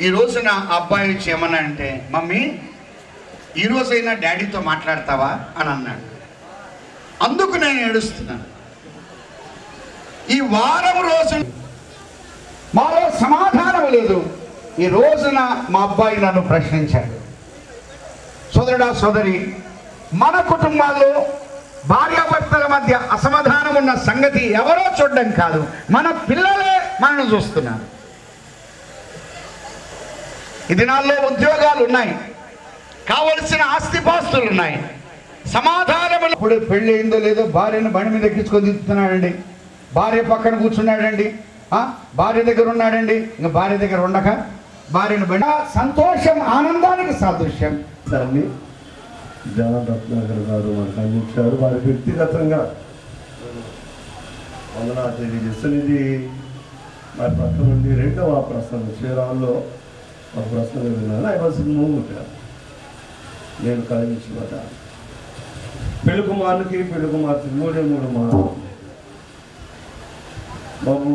ఈ రోజున అబ్బాయి వచ్చి ఏమన్నా అంటే, మమ్మీ ఈరోజైనా డాడీతో మాట్లాడతావా అని అన్నాడు. అందుకు నేను ఏడుస్తున్నాను. ఈ వారం రోజులు మాలో సమాధానం లేదు, ఈ రోజున మా అబ్బాయి నన్ను ప్రశ్నించాడు, సోదరుడా సోదరి, మన కుటుంబాల్లో భార్యాభర్తల మధ్య అసమాధానం ఉన్న సంగతి ఎవరో చూడడం కాదు, మన పిల్లలే మనల్ని చూస్తున్నారు. ఈ దినాల్లో ఉద్యోగాలు ఉన్నాయి, కావలసిన ఆస్తిపాస్తులు ఉన్నాయి, సమాధానం. ఇప్పుడు పెళ్ళి అయిందో లేదో భార్యను బండి మీద ఎక్కించుకొని తిప్పుతున్నాడండి, భార్య పక్కన కూర్చున్నాడండి, భార్య దగ్గర ఉన్నాడండి, ఇంకా భార్య దగ్గర ఉండక భార్యను బండి. సంతోషం ఆనందానికి సాదృశ్యం. దాన్ని జాన్ రత్నాకర్ గారు మనకు అందించారు. వారి వ్యక్తిగతంగా వందనాలు తెలియజేస్తున్నది. మరి పక్క నుండి రెండవ ప్రసంగం శ్రీరాములో ఒక ప్రసంగం విన్నాను. I was moved. నేను కలిగించబడ్డాను. పెళ్లి కుమారునికి పెళ్లి కుమార్తె 3 మా బాబు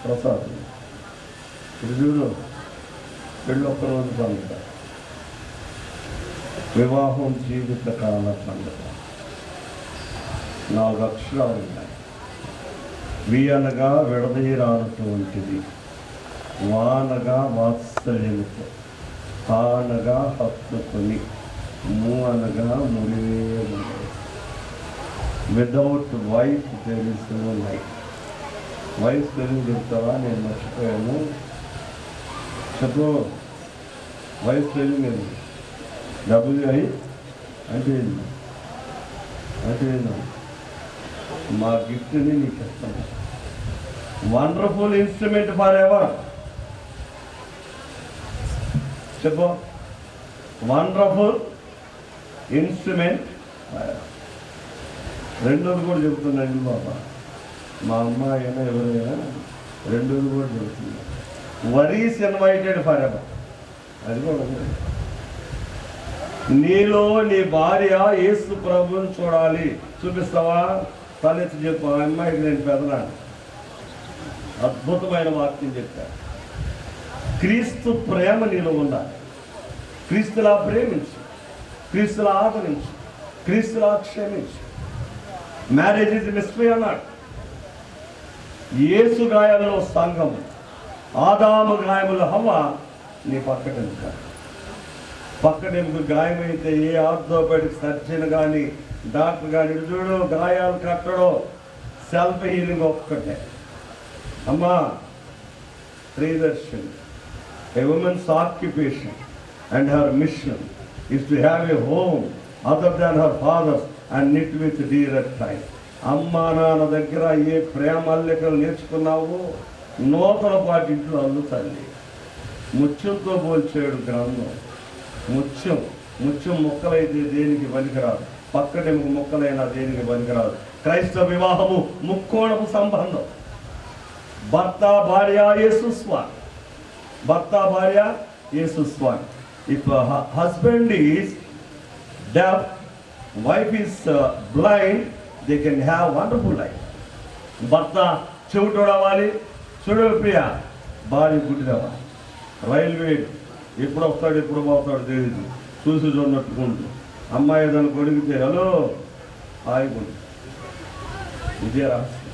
ప్రసాద్ రివ్యూలో పెళ్ళి ఒక్కరోజు పండుగ, వివాహం జీవితకాల పండుగ. 4 అక్షరాలు ఉన్నాయి. వి అనగా విడదీరానటువంటిది, వానగా వాత్సల్యముతో, హానగా హత్తుకొని, మూ అనగా మురివే. Without wife there is no life. Wife spelling చెప్తావా? నేను మర్చిపోయాను. చెప్పు. వైఫ్ స్పెల్లింగ్ ఏంటి? WI అంటే అంటే మా గిఫ్ట్ని నీకు ఇస్తాను. Wonderful instrument forever. చెప్పు. Wonderful instrument. రెండోది కూడా చెబుతున్నాండి బాబా, మా అమ్మాయి అయినా ఎవరైనా రెండోది కూడా చెబుతున్నా. Worries invited for ever. అది కూడా నీలో నీ భార్య యేసు ప్రభువుని చూడాలి. చూపిస్తావా? తలెత్తి చెప్పు. ఆ అమ్మాయికి నేను పెదనాను. అద్భుతమైన వాక్యం చెప్పాను. క్రీస్తు ప్రేమ నీలో ఉండాలి. క్రీస్తులా ప్రేమించు, క్రీస్తులా ఆదరించు, క్రీస్తులా క్షమించు. మ్యారేజ్ ఇస్ మిస్టరీ అన్నాడు. యేసు గాయాలలో సంఘము, ఆదాము గాయముల హవ్వ నీ పక్కన పక్కనెందుకు గాయమైతే ఏ ఆర్థోపెడిక్ సర్జన్ కానీ డాక్టర్ కానీ చూడు గాయాలు కట్టడం సెల్ఫ్ హీలింగ్ ఒక్కటే. అమ్మా Priyadarshan, a women's occupation and her mission is to have a home other than her father's and knit with dearer time. అమ్మా నాన్న దగ్గర ఏ ప్రేమ అల్లికలు నేర్చుకున్నావో నూతన పాటి ఇంట్లో అల్లుతాయి. ముత్యంతో పోల్చాడు గ్రంథం. ముత్యం ముక్కలైతే దేనికి పనికిరాదు, పక్కనెముక ముక్కలైనా దేనికి పనికిరాదు. క్రైస్తవ వివాహము ముక్కోణపు సంబంధం. భర్త భార్య యేసు స్వామి, భర్త భార్య Yesu Swami. If husband is deaf, wife is blind, they can have wonderful life. భర్త చెవిటోడు అవ్వాలి. చూడు ప్రియ, భార్య గుడ్డిదవ్వాలి. రైల్వే ఎప్పుడు వస్తాడు ఎప్పుడు పోతాడు తెలియదు, చూసి చూడనట్టుకుంటు. అమ్మాయి దాన్ని కొడిగితే హలో ఆగిపోండి. ఇదే రహస్యం.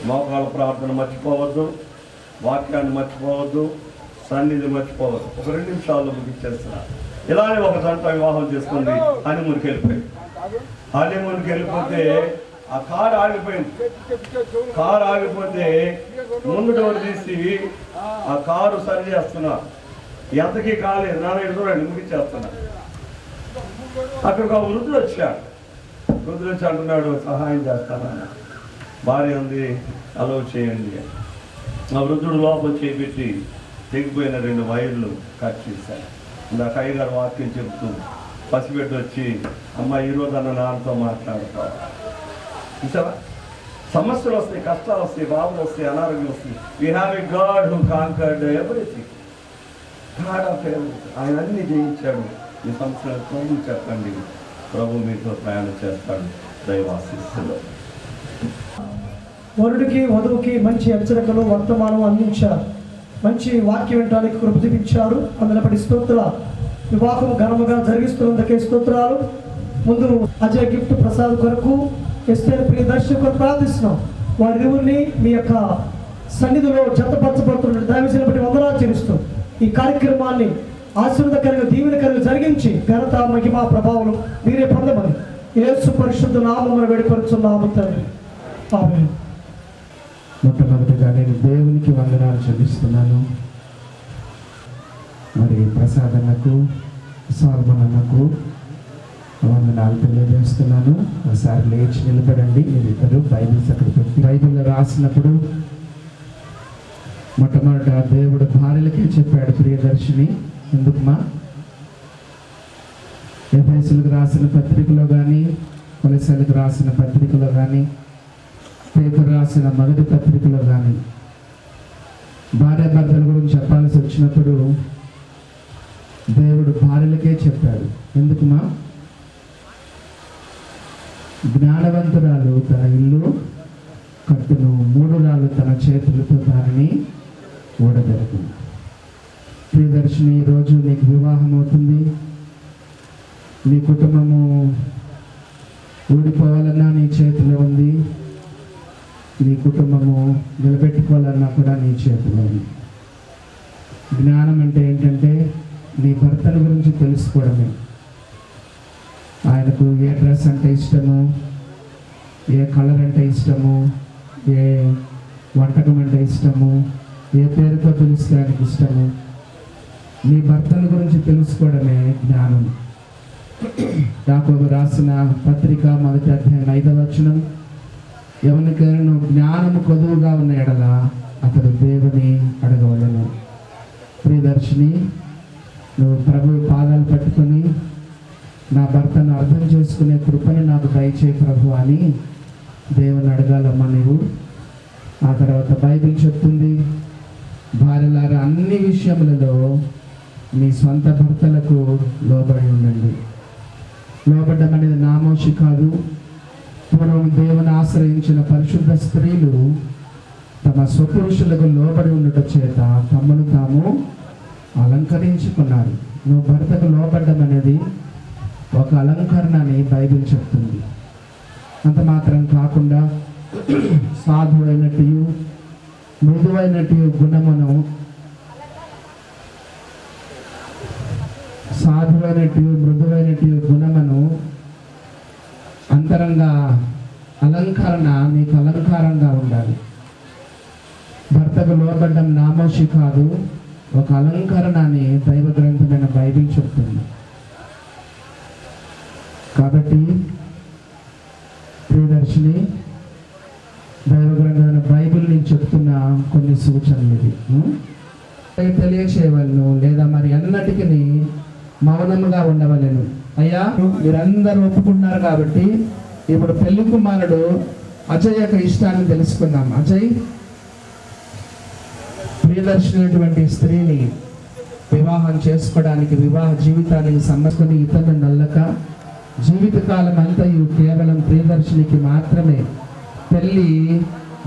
మోకాళ్ళ ప్రార్థన మర్చిపోవద్దు, వాక్యాన్ని మర్చిపోవద్దు, సన్నిధి మర్చిపోవద్దు. ఒక 2 నిమిషాల్లో ముగించేస్తున్నారు. ఇలానే ఒక జంట వివాహం చేసుకుంది, హనీమూన్కి వెళ్ళిపోయింది. హనీమూన్కి వెళ్ళిపోతే ఆ కారు ఆగిపోయింది. కారు ఆగిపోతే ముందు డోర్ తీసి ఆ కారు సరి చేస్తున్నారు. ఎంతకీ కాలేదు, నాన్న ఎదురండి ముగించేస్తున్నా. అక్కడికి ఆ వృద్ధుడు వచ్చాడు. వృద్ధుడు వచ్చి అంటున్నాడు, సహాయం చేస్తానన్న, భార్య ఉంది, అలవ్ చేయండి. ఆ వృద్ధుడు లోపల చేపెట్టి తెగిపోయిన 2 వైర్లు కట్ చేశాడు. ఇందాక అయ్యగారు వాక్యం చెబుతూ పసిబిడ్డ వచ్చి, అమ్మ ఈరోజు అన్న నాన్నతో మాట్లాడతావు. చూసావా? సమస్యలు వస్తాయి, కష్టాలు వస్తాయి, బాధలు వస్తాయి, అనారోగ్యం వస్తాయి. We have a God who conquered everything. God of everything. ఆయన అన్ని జయించాడు. మీ సమస్యలు తొలగి చెప్పండి, ప్రభు మీతో ప్రయాణం చేస్తాడు. దైవాశీస్సులో వరుడికి వధువుకి మంచి హెచ్చరికలు వర్తమానం అందించారు. మంచి వాక్యం వినడానికి కృప చూపించారు. అందులో స్తోత్రాలు. వివాహం ఘనముగా జరిగిస్తున్నందుకే స్తోత్రాలు. ముందు అజయ్ గిఫ్ట్ ప్రసాద్ కొరకు ఎస్టేల్ ప్రియదర్శి కొరకు ప్రార్థిస్తున్నాం. వారి దేవుణ్ణి మీ యొక్క సన్నిధిలో జతపరచబడుతున్న దైవజనుని బట్టి వందనాలు చెల్లిస్తూ ఈ కార్యక్రమాన్ని ఆశీర్వాదకరంగా దీవెనకరంగా జరిగించి ఘనత మహిమ ప్రభావం మీరే పొందమని యేసు పరిశుద్ధ నామమున వేడుకొనుచున్నాము తండ్రి. ఆమేన్. మొట్టమొదటిగా నేను దేవునికి వందనాలు చెల్లిస్తున్నాను. మరి ప్రసాదన్నకు, సాల్మన్నకు వందనాలు తెలియజేస్తున్నాను. ఒకసారి లేచి నిలబడండి. మీరిద్దరు బైబిల్స్ అక్కడ పెట్టి బైబిల్లో రాసినప్పుడు మొట్టమొదట దేవుడు భార్యలకే చెప్పాడు, ప్రియదర్శిని. ఎందుకుమా? ఎఫెసీయులకు రాసిన పత్రికలో కానీ, కొలొస్సీయులకు రాసిన పత్రికలో కానీ, పేతురు రాసిన మొదటి పత్రికలో కానీ భార్యాభర్తల గురించి చెప్పాల్సి వచ్చినప్పుడు దేవుడు భార్యలకే చెప్పాడు. ఎందుకుమా? జ్ఞానవంతురాలు తన ఇల్లు కట్టును, మూఢురాలు తన చేతులతో దానిని ఓడగలుగుతుంది. ప్రియదర్శిని, ఈరోజు నీకు వివాహం అవుతుంది. నీ కుటుంబము ఊడిపోవాలన్నా నీ చేతిలో ఉంది. నీ కుటుంబము నిలబెట్టుకోవాలన్నా కూడా నీ చేతిలో ఉంది. జ్ఞానం అంటే ఏంటంటే నీ భర్తల గురించి తెలుసుకోవడమే. ఆయనకు ఏ డ్రెస్ అంటే ఇష్టము, ఏ కలర్ అంటే ఇష్టము, ఏ వంటకం అంటే ఇష్టము, ఏ పేరుతో పిలిస్తే ఆయనకి ఇష్టము, నీ భర్తల గురించి తెలుసుకోవడమే జ్ఞానం. యాకోబు రాసిన పత్రిక 1వ అధ్యాయం 5వ వచనం, ఎవరికైనా జ్ఞానము కొదువుగా ఉన్న ఎడల అతడు దేవుని అడగవలను. ప్రియదర్శిని, నువ్వు ప్రభు పాదాలు పట్టుకొని నా భర్తను అర్థం చేసుకునే కృపని నాకు దయచేయి ప్రభు అని దేవుని అడగాలమ్మా నీవు. ఆ తర్వాత బైబిల్ చెప్తుంది, భార్యలారా అన్ని విషయములలో మీ స్వంత భర్తలకు లోబడి ఉండండి. లోబడ్డం అనేది నామోషి కాదు. పూర్వం దేవుని ఆశ్రయించిన పరిశుద్ధ స్త్రీలు తమ స్వపురుషులకు లోబడి ఉండట చేత తమను తాము అలంకరించుకున్నారు. నువ్వు భర్తకు లోబడ్డం అనేది ఒక అలంకరణ అని బైబిల్ చెప్తుంది. అంత మాత్రం కాకుండా సాధువైనట్టు మృదువైనట్టు గుణమును, సాధువైనట్టు మృదువైనట్టు గుణమును అంతరంగా అలంకరణ నీకు అలంకారంగా ఉండాలి. భర్తకు లోబడ్డం నామోషి కాదు, ఒక అలంకరణ అని దైవ గ్రంథమైన బైబిల్ చెప్తుంది. కాబట్టి ప్రియదర్శిని, దైవ గ్రంథమైన బైబిల్ నేను చెప్తున్న కొన్ని సూచనలు ఇవి తెలియచేయవలను, లేదా మరి అన్నటికీ మౌనముగా ఉండవలను. అయ్యా, మీరందరూ ఒప్పుకున్నారు కాబట్టి ఇప్పుడు పెళ్లి కుమారుడు అజయ్ యొక్క ఇష్టాన్ని తెలుసుకుందాం. అజయ్, ప్రియదర్శినటువంటి స్త్రీని వివాహం చేసుకోవడానికి, వివాహ జీవితానికి సమర్చుకుని ఇతను నల్లక జీవితకాలం అంతయు కేవలం ప్రియదర్శినికి మాత్రమే పెళ్ళి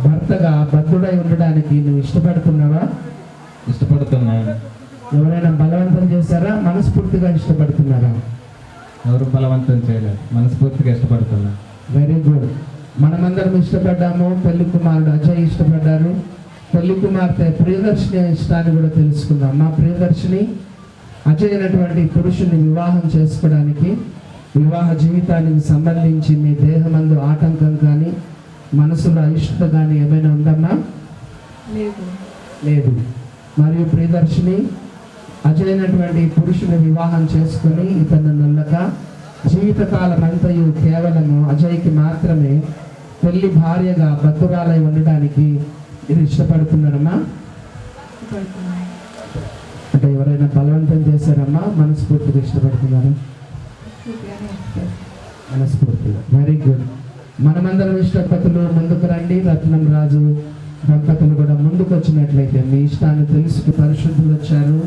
భర్తగా బద్ధుడై ఉండడానికి నువ్వు ఇష్టపడుతున్నావా? ఇష్టపడుతున్నాను. ఎవరైనా బలవంతం చేశారా? మనస్ఫూర్తిగా ఇష్టపడుతున్నారా? ఎవరు బలవంతం చేయలేదు, మనస్ఫూర్తిగా ఇష్టపడుతున్నా. Very good. మనమందరం ఇష్టపడ్డాము. పెళ్లి కుమారుడు అజయ్ ఇష్టపడ్డారు. పెళ్లి కుమార్తె ప్రియదర్శిని ఇష్టాన్ని కూడా తెలుసుకుందాం. మా ప్రియదర్శిని అజయ్ అయినటువంటి పురుషుని వివాహం చేసుకోవడానికి, వివాహ జీవితానికి సంబంధించి మీ దేహమందు ఆటంకం కానీ మనసులో అయిష్టత కానీ ఏమైనా ఉందమ్మా? లేదు. మరియు ప్రియదర్శిని అజయ్ అయినటువంటి పురుషుని వివాహం చేసుకుని ఇతను నల్లక జీవితకాలం అంతయు కేవలము అజయ్కి మాత్రమే పెళ్లి భార్యగా బద్ధురాలై ఉండడానికి ఇది ఇష్టపడుతున్నారమ్మా? అంటే ఎవరైనా బలవంతం చేశారమ్మా? మనస్ఫూర్తిగా ఇష్టపడుతున్నారు? మనస్ఫూర్తిగా. Very good. మనమందరం ఇష్టపతులు ముందుకు రండి. రత్నం రాజు దంపతులు కూడా ముందుకు వచ్చినట్లయితే మీ ఇష్టాన్ని తెలుసుకు పరిశుద్ధులు వచ్చారు.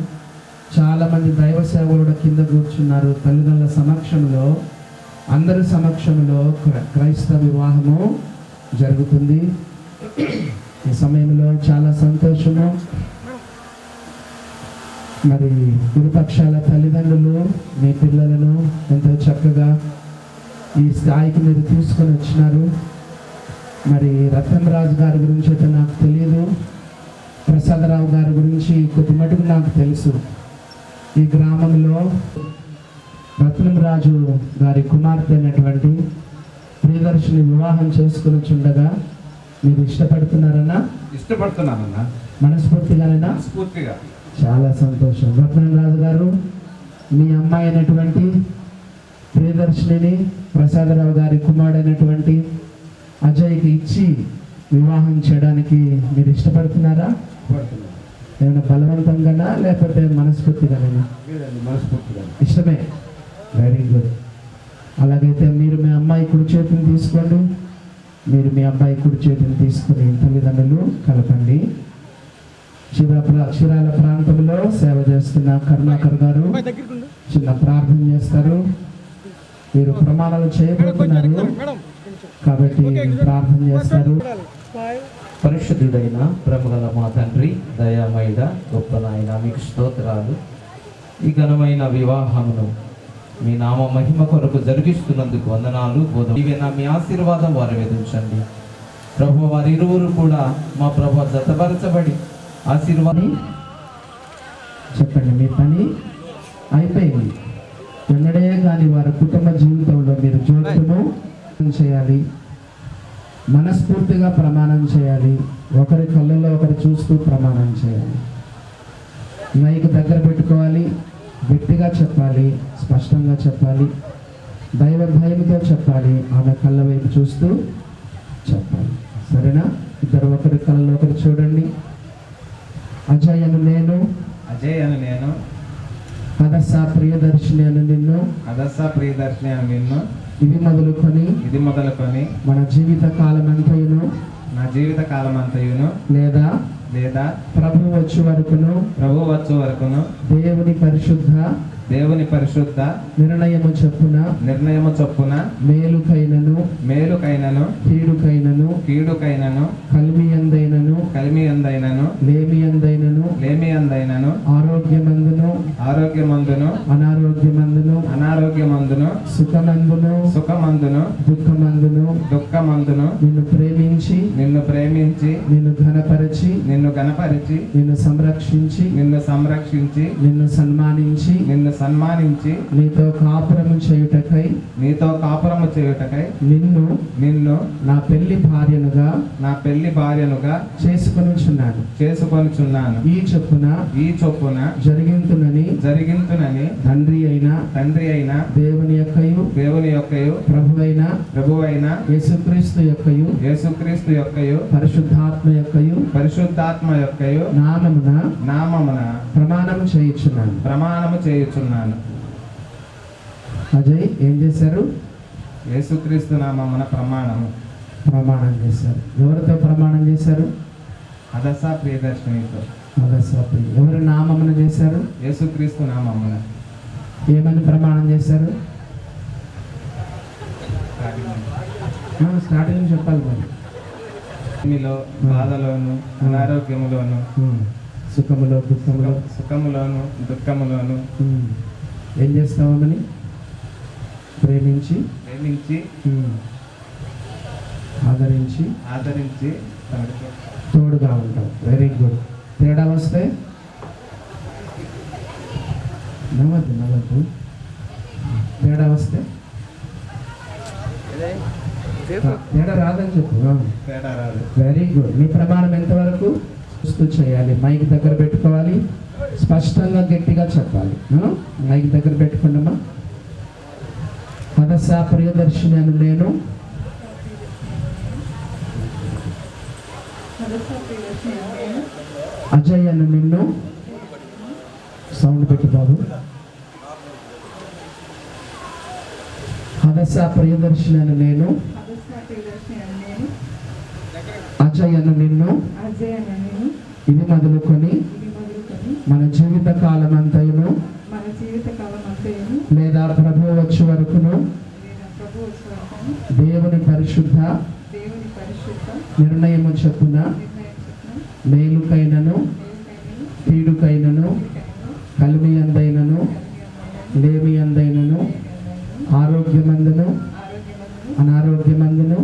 చాలా మంది దైవ సేవలు కూడా కింద కూర్చున్నారు. తల్లిదండ్రుల సమక్షంలో, అందరి సమక్షంలో క్రైస్తవ వివాహము జరుగుతుంది. ఈ సమయంలో చాలా సంతోషము. మరి ఇరుపక్షాల తల్లిదండ్రులు మీ పిల్లలను ఎంతో చక్కగా ఈ స్థాయికి మీరు తీసుకొని వచ్చినారు. మరి రతన్ రాజు గారి గురించి అయితే నాకు తెలియదు. ప్రసాదరావు గారి గురించి కొద్ది మటుకు నాకు తెలుసు. ఈ గ్రామంలో రత్నంరాజు గారి కుమార్తె అయినటువంటి ప్రియదర్శిని వివాహం చేసుకుని చుండగా మీరు ఇష్టపడుతున్నారన్నా? ఇష్టపడుతున్నానన్నా, మనస్ఫూర్తిగానైనా? స్ఫూర్తిగా. చాలా సంతోషం. రత్నంరాజు గారు మీ అమ్మాయి అయినటువంటి ప్రియదర్శిని ప్రసాదరావు గారి కుమారుడైనటువంటి అజయ్కి ఇచ్చి వివాహం చేయడానికి మీరు ఇష్టపడుతున్నారా? ఏమైనా బలవంతంగానా లేకపోతే మనస్ఫూర్తిగానైనా? మనస్ఫూర్తిగా. ఇష్టమే. Very good. అలాగైతే మీరు మీ అమ్మాయి కుడి చేతిని తీసుకోండి. మీరు మీ అబ్బాయి కుడి చేతిని తీసుకుని తల్లిదండ్రులు కలపండి. క్షీరాల ప్రాంతంలో సేవ చేస్తున్న కరుణాకర్ గారు చిన్న ప్రార్థన చేస్తారు. మీరు ప్రమాణాలు చేయబోతున్నారు కాబట్టి ప్రార్థన చేస్తారు. పరిశుద్ధుడైన ప్రేమగల మా తండ్రి, దయామయుడ, గొప్ప నాయన, మీకు స్తోత్రాలు. ఈ ఘనమైన వివాహమును మీ నామ మహిమ కొరకు జరిగిస్తున్నందుకు వందనాలు. బోధన మీ ఆశీర్వాదం వారి మీద ఉంచండి ప్రభు. వారి ఇరువురు కూడా మా ప్రభు జతపరచబడి ఆశీర్వాదం. చెప్పండి, మీ పని అయిపోయింది. ఎన్నడే కానీ వారి కుటుంబ జీవితంలో మీరు జోక్యము చేయాలి, మనస్ఫూర్తిగా ప్రమాణం చేయాలి, ఒకరి కళ్ళల్లో ఒకరు చూస్తూ ప్రమాణం చేయాలి. మైక్ దగ్గర పెట్టుకోవాలి, గట్టిగా చెప్పాలి, స్పష్టంగా చెప్పాలి, దైవ భయంతో చెప్పాలి, ఆమె కళ్ళ వైపు చూస్తూ చెప్పాలి. సరేనా? ఇద్దరు ఒకరి కళ్ళలో ఒకరు చూడండి. అజయ్ అని నేను, అజయ్ అని నేను, అదస్సా ప్రియదర్శిని అని నిన్ను, అదస్సా ప్రియదర్శిని అని నిన్ను, ఇది మొదలుకొని మన జీవిత కాలమంతయును, నా జీవిత కాలమంతయును, లేదా ప్రభు వచ్చే వరకును దేవుని పరిశుద్ధ నిర్ణయము చొప్పున మేలుకైనను కీడుకైనను కలిమియందైనను లేమియందైనను ఆరోగ్యమందును అనారోగ్యమందును సుఖమందును దుఃఖమందును నిన్ను ప్రేమించి నిన్ను ఘనపరిచి నిన్ను సంరక్షించి నిన్ను సన్మానించి నీతో కాపురము చేయుటకై నిన్ను నా పెళ్లి భార్యనుగా చేసుకొనుచున్నాను. ఈ చొప్పున జరిగింతునని తండ్రి అయిన దేవుని యొక్కయు ప్రభువైన యేసుక్రీస్తు యొక్కయు పరిశుద్ధాత్మ యొక్కయు నామమున ప్రమాణము చేయుచున్నాను. అజయ్ ఏం చేశారు? యేసుక్రీస్తు నామమున ప్రమాణం చేశారు. ఎవరితో ప్రమాణం చేశారు? అదస్సా ప్రియదర్శినితో. ఎవరి నామమున చేశారు? యేసుక్రీస్తు నామమున. ఏమని ప్రమాణం చేశారు? స్టార్టింగ్ చెప్పాలి మరి. మీలో బాధలోను అనారోగ్యములోను సుఖములోను దుఃఖములోను ఏం చేస్తామని ప్రేమించి ఆదరించి తోడుగా ఉంటాం. Very good. తేడా వస్తే నవ్వద్దు. తేడా వస్తే తేడా రాదని చెప్పు. Very good. మీ ప్రమాణం ఎంతవరకు చూస్తూ చేయాలి. మైక్ దగ్గర పెట్టుకోవాలి, స్పష్టంగా గట్టిగా చెప్పాలి. మైక్ దగ్గర పెట్టుకున్నామా? అదస్సా ప్రియదర్శిని అని నేను, అజయ్ అని నిన్ను, సౌండ్ పెట్టు బాబు. అదస్సా ప్రియదర్శిని అని నేను, అజయ్ అని నిన్ను, ఇది మొదలుకొని మన జీవిత కాలమంతయును లేదా ప్రభు వచ్చే వరకును దేవుని పరిశుద్ధ నిర్ణయము చొప్పున మేలుకైనను కీడుకైనను కలిమి అందైనను లేమి అందైనను ఆరోగ్యమందును అనారోగ్యమందును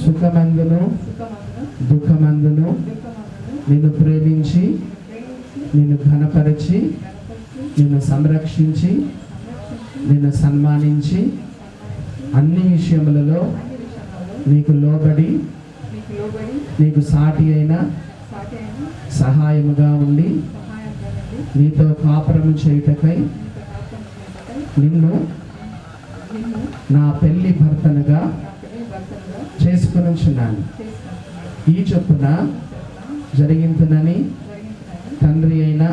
సుఖమందును దుఃఖమందును నిన్ను నిన్ను సంరక్షించి నిన్ను సన్మానించి అన్ని విషయములలో నీకు లోబడి నీకు సాటి అయిన సహాయముగా ఉండి నీతో కాపురము చేయుటకై నిన్ను నా పెళ్లి భర్తనుగా చేసుకొనుచున్నాను. ఈ చొప్పున జరిగింతునని తండ్రి అయిన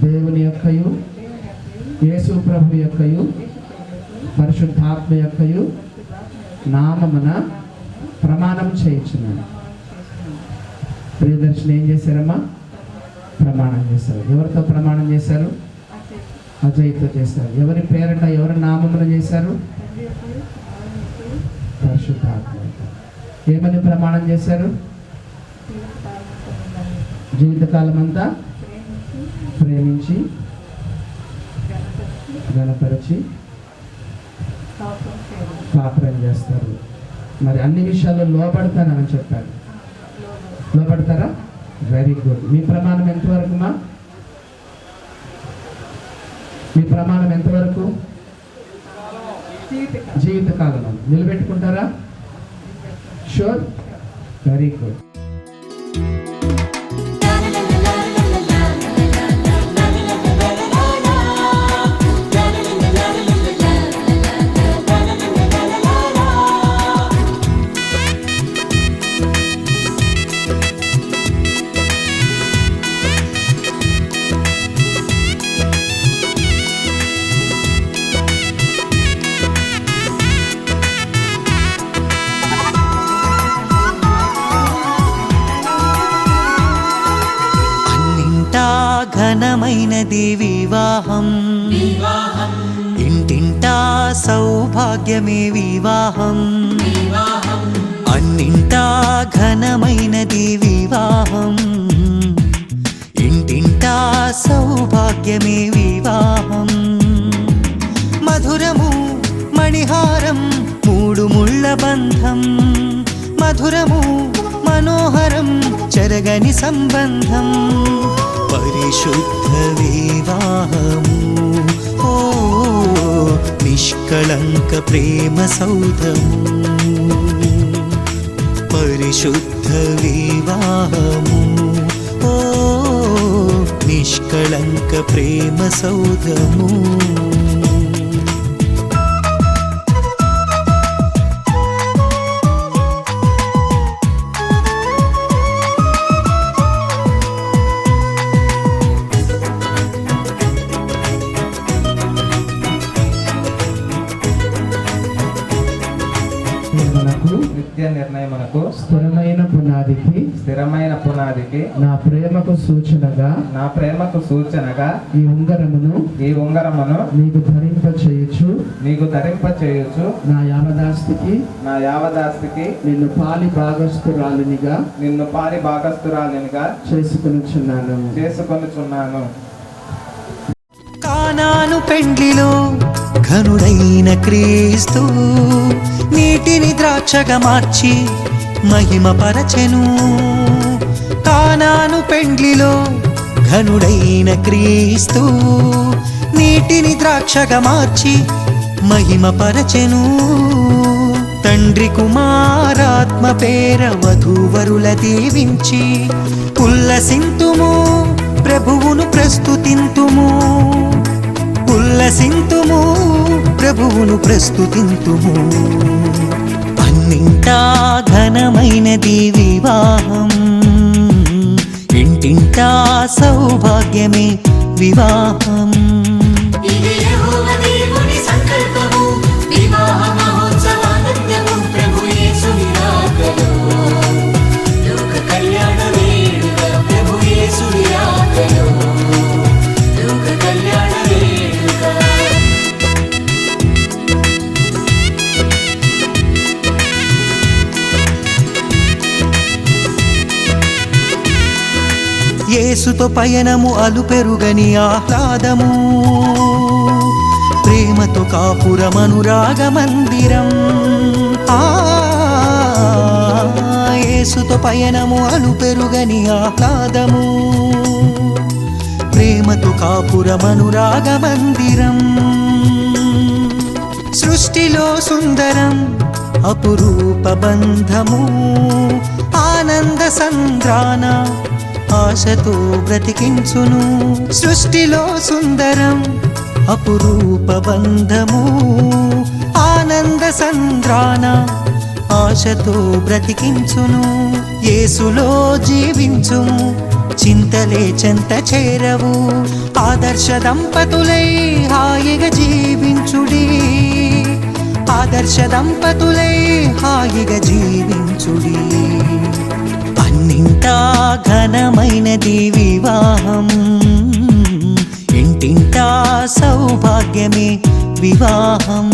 దేవుని యొక్కయు యేసు ప్రభు యొక్కయు పరిశుద్ధాత్మ యొక్కయు నామమున ప్రమాణం చేయించున్నాను. ప్రియదర్శిని ఏం చేశారమ్మా? ప్రమాణం చేశారు. ఎవరితో ప్రమాణం చేశారు? అజయ్తో చేశారు. ఎవరి పేరట ఎవరి నామమున చేశారు? పరిశుద్ధాత్మ. ఏమని ప్రమాణం చేశారు? జీవితకాలం అంతా ప్రేమించి గణపరిచి కాపురం చేస్తారు. మరి అన్ని విషయాల్లో లోపడతానని చెప్పారు. లోపడతారా? Very good. మీ ప్రమాణం ఎంతవరకు మా? మీ ప్రమాణం ఎంతవరకు? జీవితకాలం. నిలబెట్టుకుంటారా? షూర్. Very good. ఘనమైనది వివాహం, ఇంటింటా సౌభాగ్యమే వివాహం. అన్నింటా ఘనమైనది వివాహం, ఇంటింటా సౌభాగ్యమే వివాహం. మధురము మణిహారం మూడు ముళ్ళ బంధం, మధురము మనోహరం చెరగని సంబంధం. పరిశుద్ధ వివాహము ఓ నిష్కళంక ప్రేమ సౌధము. పరిశుద్ధ వివాహము ఓ నిష్కళంక ప్రేమ సౌధము. నిత్య నిర్ణయమునకు స్థిరమైన పునాదికి నా ప్రేమకు సూచనగా ఈ ఉంగరమును నీకు ధరింప చేయొచ్చు నా యావదాస్తికి నిన్ను పాలి భాగస్థురాలినిగా చేసుకొనుచున్నాను. కానాను పెండ్లిలో ఘనుడైన క్రీస్తు నీటిని ద్రాక్షగా మార్చి మహిమ పరచెను. కానాను పెండ్లిలో ఘనుడైన క్రీస్తు నీటిని ద్రాక్షగా మార్చి మహిమ పరచెను. తండ్రి కుమారాత్మ పేర వధూవరుల దీవించి ఉల్లసింతుము ప్రభువును ప్రస్తుతింతుము. ఉల్లసింతుము ప్రభువును ప్రస్తుతింతుము. అన్నింటా ఘనమైనది వివాహం, ఇంటింటా సౌభాగ్యమే వివాహం. యేసుతో పయనము అలుపెరుగని ఆహ్లాదము, ప్రేమతో కాపురమనురాగ మందిరం. యేసుతో పయనము అలుపెరుగని ఆహ్లాదము, ప్రేమ ప్రేమతో కాపురమనురాగ మందిరం. సృష్టిలో సుందరం అపురూప బంధము, ఆనంద సంద్రాన ఆశతో బ్రతికించును. సృష్టిలో సుందరం అపురూప బంధము, ఆనంద సంద్రాన ఆశతో బ్రతికించును. యేసులో జీవించుము, చింతలే చెంత చేరవు. ఆదర్శ దంపతులై హాయిగా జీవించుడి, ఆదర్శ దంపతులై హాయిగా జీవించుడి. అన్నింటా ఘనమైనది వివాహం, ఇంటింటా సౌభాగ్యమే వివాహం.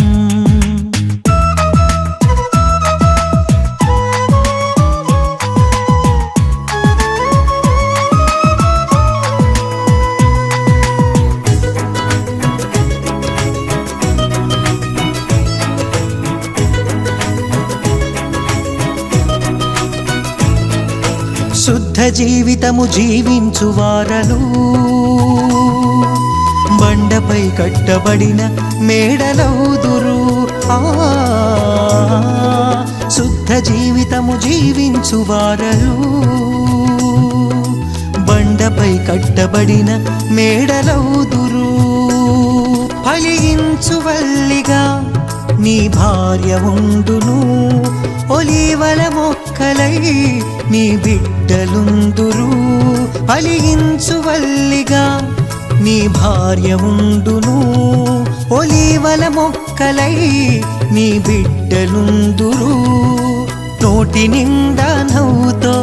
శుద్ధ జీవితము జీవించు వారలు బండపై కట్టబడిన మేడలౌదురు. శుద్ధ జీవితము జీవించు వారలు బండపై కట్టబడిన మేడలౌదురు. ఫలించు వల్లిగా నీ భార్య ఉండును, ఒలీవల మొక్కలై నీ బిడ్డలుందురు. ఫలించు వల్లిగా నీ భార్య ఉండును, ఒలీవల మొక్కలై నీ బిడ్డలుందురు. నోటి నిండా నవ్వుతో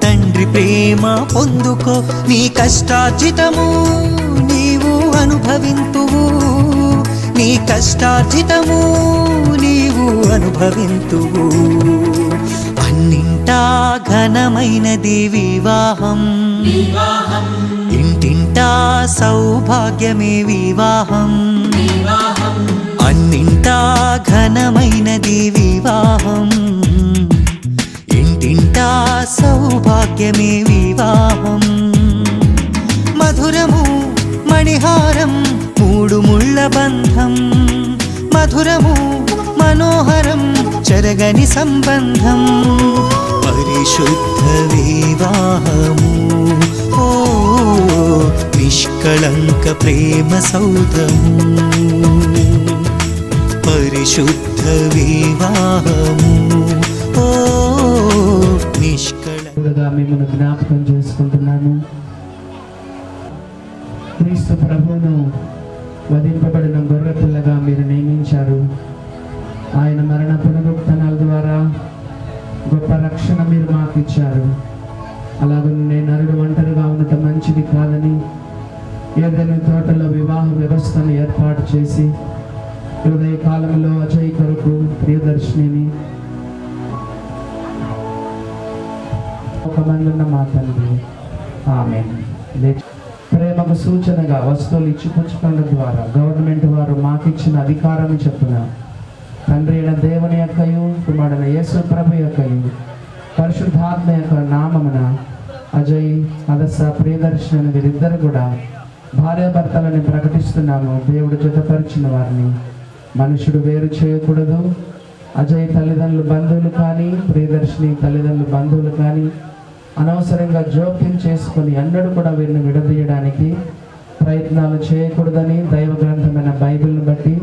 తండ్రి ప్రేమ పొందుకో, నీ కష్టార్జితము నీవు అనుభవింతువు, నీ కష్టార్జితము నీవు అనుభవింతువు. అన్నింటా ఘనమైనది వివాహం, ఇంటింటా సౌభాగ్యమే వివాహం. అన్నింటా ఘనమైనది వివాహం, ఇంటింటా సౌభాగ్యమే వివాహం. మధురము మణిహారం మూడు ముళ్ళ బంధం, మధురము మనోహరం చెరగని సంబంధం. పరిశుద్ధ వివాహము ఓ నిష్కళంక ప్రేమ సౌధము. పరిశుద్ధ వివాహము ఓ నిష్కళంక. మిమ్మల్ని జ్ఞాపకం చేసుకుంటున్నాను. క్రీస్తు ప్రభువును వధింపబడిన గొర్రె పిల్లగా మీరు నియమించారు. ఆయన మరణ పునరుత్థానాల ద్వారా గొప్ప రక్షణ మీరు మాకు ఇచ్చారు. అలాగనే నరుడు ఒంటరిగా ఉండటం మంచిది కాదని ఏదైనా తోటలో వివాహ వ్యవస్థను ఏర్పాటు చేసి ఉదయ కాలంలో అజయ్ కొరకు ప్రియదర్శిని ఒక మంది ఉన్న మా తండ్రి ఆమేన్. ప్రేమకు సూచనగా వస్తువులు ఇచ్చిపుచ్చుకోవడం ద్వారా గవర్నమెంట్ వారు మాకిచ్చిన అధికారం చెప్పున తండ్రి అయిన దేవుని యొక్కయు కుమారుడైన యేసు ప్రభు యొక్కయు పరిశుద్ధాత్మ యొక్క నామమున అజయ్ అదస ప్రియదర్శిని వీరిద్దరు కూడా భార్యాభర్తలని ప్రకటిస్తున్నాము. దేవుడు జతపరిచిన వారిని మనుషుడు వేరు చేయకూడదు. అజయ్ తల్లిదండ్రులు బంధువులు కానీ ప్రియదర్శిని తల్లిదండ్రులు బంధువులు కానీ అనవసరంగా జోక్యం చేసుకొని అన్నడు కూడా వీరిని విడదీయడానికి ప్రయత్నాలు చేయకూడదని దైవ గ్రంథమైన బైబిల్ని బట్టి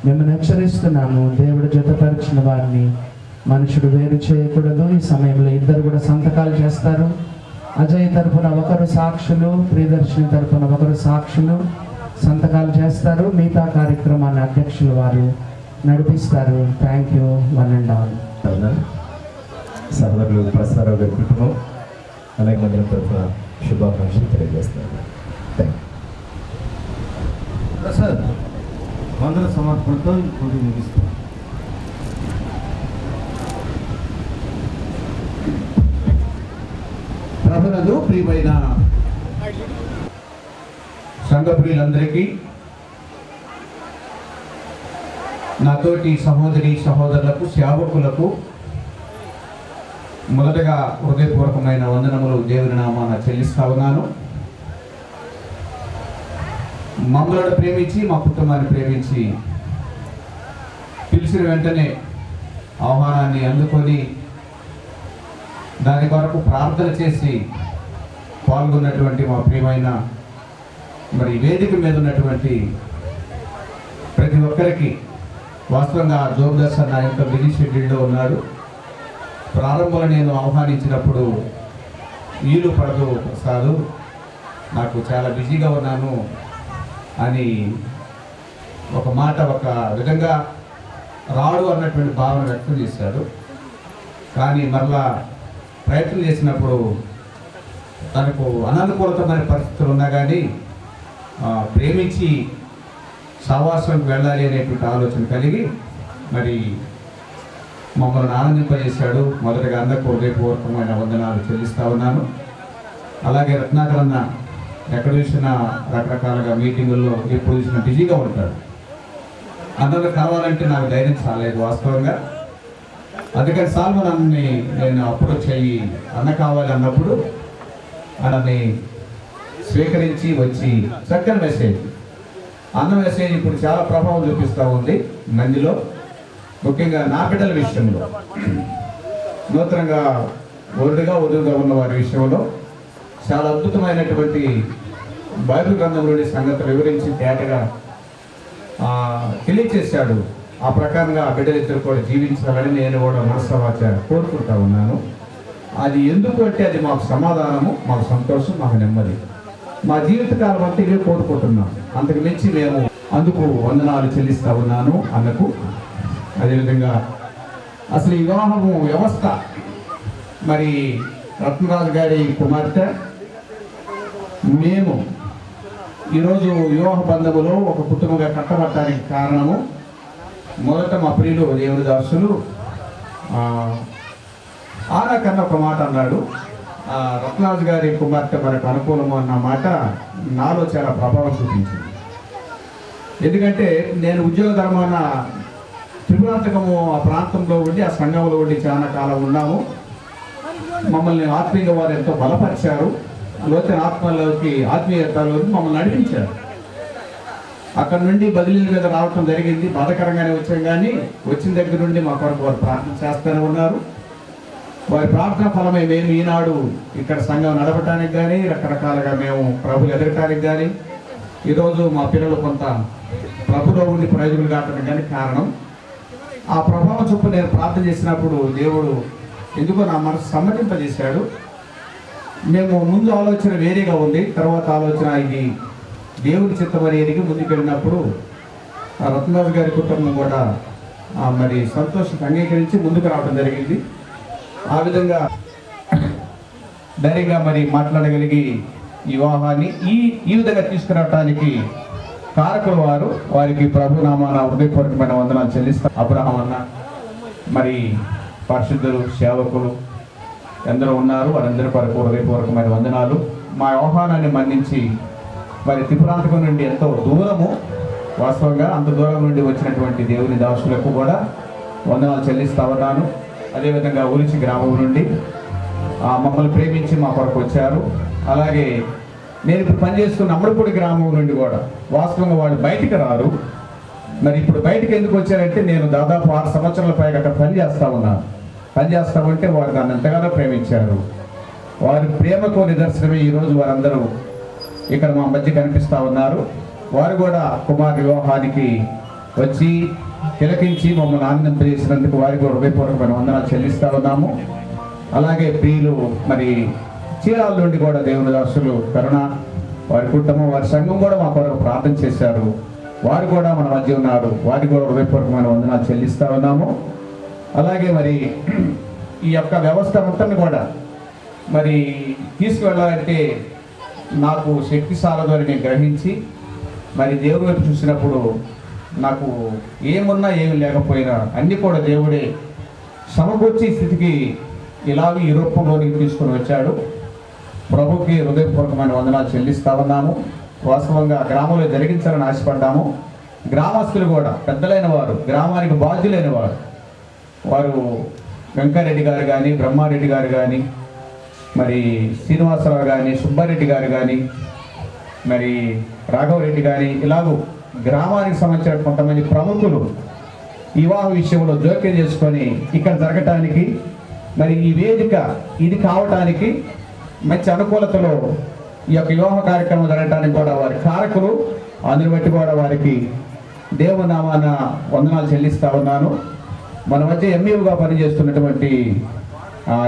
మిమ్మల్ని హెచ్చరిస్తున్నాము. దేవుడు జతపరిచిన వారిని మనుషుడు వేరు చేయకూడదు. ఈ సమయంలో ఇద్దరు కూడా సంతకాలు చేస్తారు. అజయ్ తరఫున ఒకరు సాక్షులు, ప్రియదర్శిని తరఫున ఒకరు సాక్షులు సంతకాలు చేస్తారు. మిగతా కార్యక్రమాన్ని అధ్యక్షులు వారు నడిపిస్తారు. Thank you one and all. సహోదరులు ప్రసాదరావు గారి కుటుంబం అలాగే మందిరం తరఫున శుభాకాంక్షలు తెలియజేస్తారు. Thank you. ప్రసాద్ వందన సమర్పణతో ఇప్పుడు ముగిస్తాం. ప్రభునందు ప్రియమైన సంఘ ప్రియులందరికీ, నాతోటి సహోదరి సహోదరులకు సేవకులకు మొదటగా హృదయపూర్వకమైన వందనములు దేవుని నామాన చెల్లిస్తా ఉన్నాను. మమ్మల్ని ప్రేమించి మా కుటుంబాన్ని ప్రేమించి పిలిచిన వెంటనే ఆహ్వానాన్ని అందుకొని దాని కొరకు ప్రార్థన చేసి పాల్గొన్నటువంటి మా ప్రియమైన మరి వేదిక మీద ఉన్నటువంటి ప్రతి ఒక్కరికి వాస్తవంగా జోబ్ దర్శన్ నా యొక్క బిజీ షెడ్యూల్లో ఉన్నాడు. ప్రారంభంలో నేను ఆహ్వానించినప్పుడు వీలు పడదు ప్రసాదు, నాకు చాలా బిజీగా ఉన్నాను అని ఒక మాట ఒక విధంగా రాడు అన్నటువంటి భావన వ్యక్తం చేశాడు. కానీ మరలా ప్రయత్నం చేసినప్పుడు తనకు అననుకూలతమైన పరిస్థితులు ఉన్నా కానీ ప్రేమించి సహవాసానికి వెళ్ళాలి అనేటువంటి ఆలోచన కలిగి మరి మమ్మల్ని ఆనందింపజేశాడు. మొదటగా అందరికీ హృదయపూర్వకమైన వందనాలు చెల్లిస్తా ఉన్నాను. అలాగే రత్నాకరన్న ఎక్కడ చూసినా రకరకాలుగా మీటింగుల్లో ఎప్పుడు చూసినా బిజీగా ఉంటాడు. అందరూ కావాలంటే నాకు ధైర్యం చాలేదు వాస్తవంగా. అందుకని సాల్మనన్ని నేను అప్రోచ్ అయ్యి అన్న కావాలి అన్నప్పుడు అన్నని స్వీకరించి వచ్చి చక్కని మెసేజ్, అన్న మెసేజ్ ఇప్పుడు చాలా ప్రభావం చూపిస్తూ ఉంది మందిలో, ముఖ్యంగా నా బిడ్డల విషయంలో, నూతనంగా వదువుగా ఉన్న వారి విషయంలో చాలా అద్భుతమైనటువంటి బైబిల్ గ్రంథంలోని సంగతులు వివరించి తేటగా తెలియచేశాడు. ఆ ప్రకారంగా ఆ బిడ్డలిద్దరు కూడా జీవించాలని నేను కూడా మనస్సావాచ కోరుకుంటా ఉన్నాను. అది ఎందుకు అంటే అది మాకు సమాధానము, మాకు సంతోషం, మాకు నెమ్మది. మా జీవితకాలం అంతా ఇవే కోరుకుంటున్నాం. అంతకు మించి మేము అందుకు వందనాలు చెల్లిస్తా ఉన్నాను అన్నకు. అదేవిధంగా అసలు ఈ వివాహము వ్యవస్థ మరి రత్నరాజు గారి కుమార్తె మేము ఈరోజు వివాహ బంధములో ఒక కుటుంబంగా కట్టబడటానికి కారణము మొదట మా ప్రియులు దేవుడి దాసులు ఆనాకన్నా ఒక మాట అన్నాడు. రత్నరాజు గారి కుమార్తె మనకు అనుకూలము అన్న మాట నాలో చాలా ప్రభావం చూపించింది. ఎందుకంటే నేను ఉద్యోగ ధర్మాన త్రిపురాంతకము ఆ ప్రాంతంలో ఉండి ఆ సంఘంలో ఉండి చాలా కాలం ఉన్నాము. మమ్మల్ని ఆత్మీయంగా వారు ఎంతో బలపరిచారు. లోతైన ఆత్మలోకి ఆత్మీయతలోకి మమ్మల్ని నడిపించారు. అక్కడ నుండి బదిలీల మీద రావటం జరిగింది. బాధకరంగానే వచ్చాం, కానీ వచ్చిన దగ్గర నుండి మా కొరకు వారు ప్రార్థన చేస్తూనే ఉన్నారు. వారి ప్రార్థన ఫలమే మేము ఈనాడు ఇక్కడ సంఘం నడపడానికి కానీ రకరకాలుగా మేము ప్రభులు ఎదగటానికి కానీ ఈరోజు మా పిల్లలు కొంత ప్రభులో ఉండి ప్రయోజకులు కావడానికి కానీ కారణం ఆ ప్రభావం చొప్పున నేను ప్రార్థన చేసినప్పుడు దేవుడు ఎందుకో నా మనసు సమ్మతింపజేశాడు. మేము ముందు ఆలోచన వేరేగా ఉంది, తర్వాత ఆలోచన ఇది దేవుని చిత్తమని ఎరిగి ముందుకు వెళ్ళినప్పుడు రత్నరాజు గారి కుటుంబం కూడా మరి సంతోషం అంగీకరించి ముందుకు రావడం జరిగింది. ఆ విధంగా ధైర్యంగా మరి మాట్లాడగలిగి ఈ వివాహాన్ని ఈ విధంగా తీసుకురావటానికి కారకులు వారికి ప్రభు నామాన హృదయపూర్వకమైన వందనాలు చెల్లిస్తారు. అబ్రహాం అన్న మరి పరిశుద్ధులు సేవకులు ఎందరో ఉన్నారు, వారందరి కొరకు హృదయపూర్వకమైన వందనాలు. మా ఆహ్వానాన్ని మన్నించి మరి త్రిపురాంతకం నుండి ఎంతో దూరము, వాస్తవంగా అంత దూరం నుండి వచ్చినటువంటి దేవుని దాసులకు కూడా వందనాలు చెల్లిస్తా ఉన్నాను. అదేవిధంగా ఊరిచి గ్రామం నుండి మమ్మల్ని ప్రేమించి మా కొరకు వచ్చారు. అలాగే నేను ఇప్పుడు పనిచేస్తున్న అమ్మడిపూడి గ్రామం నుండి కూడా వాస్తవంగా వాళ్ళు బయటికి రారు. మరి ఇప్పుడు బయటకు ఎందుకు వచ్చారంటే నేను దాదాపు 6 సంవత్సరాల పైగా అక్కడ పనిచేస్తామంటే వారు నన్ను ఎంతగానో ప్రేమించారు. వారి ప్రేమకు నిదర్శనమే ఈరోజు వారందరూ ఇక్కడ మా మధ్య కనిపిస్తూ ఉన్నారు. వారు కూడా కుమార్ వివాహానికి వచ్చి తిలకించి మమ్మల్ని ఆనందింపజేసినందుకు వారికి కూడా హృదయపూర్వకమైన వందనాలు చెల్లిస్తూ ఉన్నాము. అలాగే ప్రియులు మరి చీరాల నుండి కూడా దేవుని దాసులు కరుణ, వారి కుటుంబం, వారి సంఘం కూడా మా కొరకు ప్రార్థన చేశారు. వారు కూడా మన మధ్య ఉన్నారు. వారికి కూడా హృదయపూర్వకమైన వందనాలు చెల్లిస్తూ ఉన్నాము. అలాగే మరి ఈ యొక్క వ్యవస్థ మొత్తాన్ని కూడా మరి తీసుకువెళ్ళాలంటే నాకు శక్తి సాలదు అని నేను గ్రహించి మరి దేవుడి వైపు చూసినప్పుడు నాకు ఏమున్నా ఏమి లేకపోయినా అన్నీ కూడా దేవుడే సమకూర్చి స్థితికి ఇలాగే ఈ రూపంలోనికి తీసుకొని వచ్చాడు. ప్రభుకి హృదయపూర్వకమైన వందనాలు చెల్లిస్తా ఉన్నాము. వాస్తవంగా గ్రామంలో జరిగించాలని ఆశపడ్డాము. గ్రామస్తులు కూడా పెద్దలైన వారు, గ్రామానికి బాధ్యులైన వారు వెంకరెడ్డి గారు కానీ, బ్రహ్మారెడ్డి గారు కానీ, మరి శ్రీనివాసరావు కానీ, సుబ్బారెడ్డి గారు కానీ, మరి రాఘవరెడ్డి గారి ఇలాగూ గ్రామానికి సంబంధించిన కొంతమంది ప్రముఖులు వివాహ విషయంలో జోక్యం చేసుకొని ఇక్కడ జరగటానికి మరి ఈ వేదిక ఇది కావటానికి మంచి అనుకూలతలో ఈ యొక్క వివాహ కార్యక్రమం జరగటానికి కూడా వారి కారకులు, అందుని బట్టి కూడా వారికి దేవునామాన వందనాలు చెల్లిస్తా ఉన్నాను. మన మధ్య ఎంఈఓగా పనిచేస్తున్నటువంటి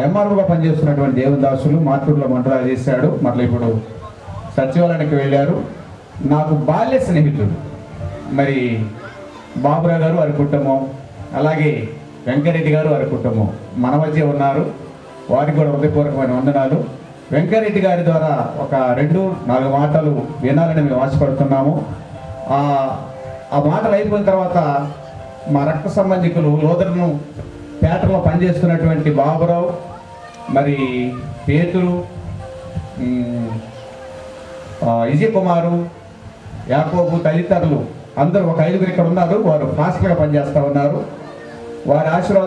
ఎంఆర్ఓగా పనిచేస్తున్నటువంటి దేవుదాసులు మార్టూరులో మండలాలు చేశాడు, మరలా ఇప్పుడు సచివాలయానికి వెళ్ళారు. నాకు బాల్య స్నేహితుడు మరి బాబురావు గారు వారి కుటుంబం, అలాగే వెంకరెడ్డి గారు వారి కుటుంబం మన మధ్య ఉన్నారు. వారికి కూడా హృదయపూర్వకమైన వందనాలు. వెంకరెడ్డి గారి ద్వారా ఒక 2-4 మాటలు వినాలని మేము ఆశపడుతున్నాము. ఆ మాటలు అయిపోయిన తర్వాత మా రక్త సంబంధికులు లోదరను పేటలో పనిచేస్తున్నటువంటి బాబురావు, మరి పేతురు, విజయ్ కుమారు, యాకోబు తదితరులు అందరూ ఒక 5గురు ఇక్కడ ఉన్నారు. వారు ఫాస్ట్గా పనిచేస్తూ ఉన్నారు. వారి ఆశీర్వాదాలు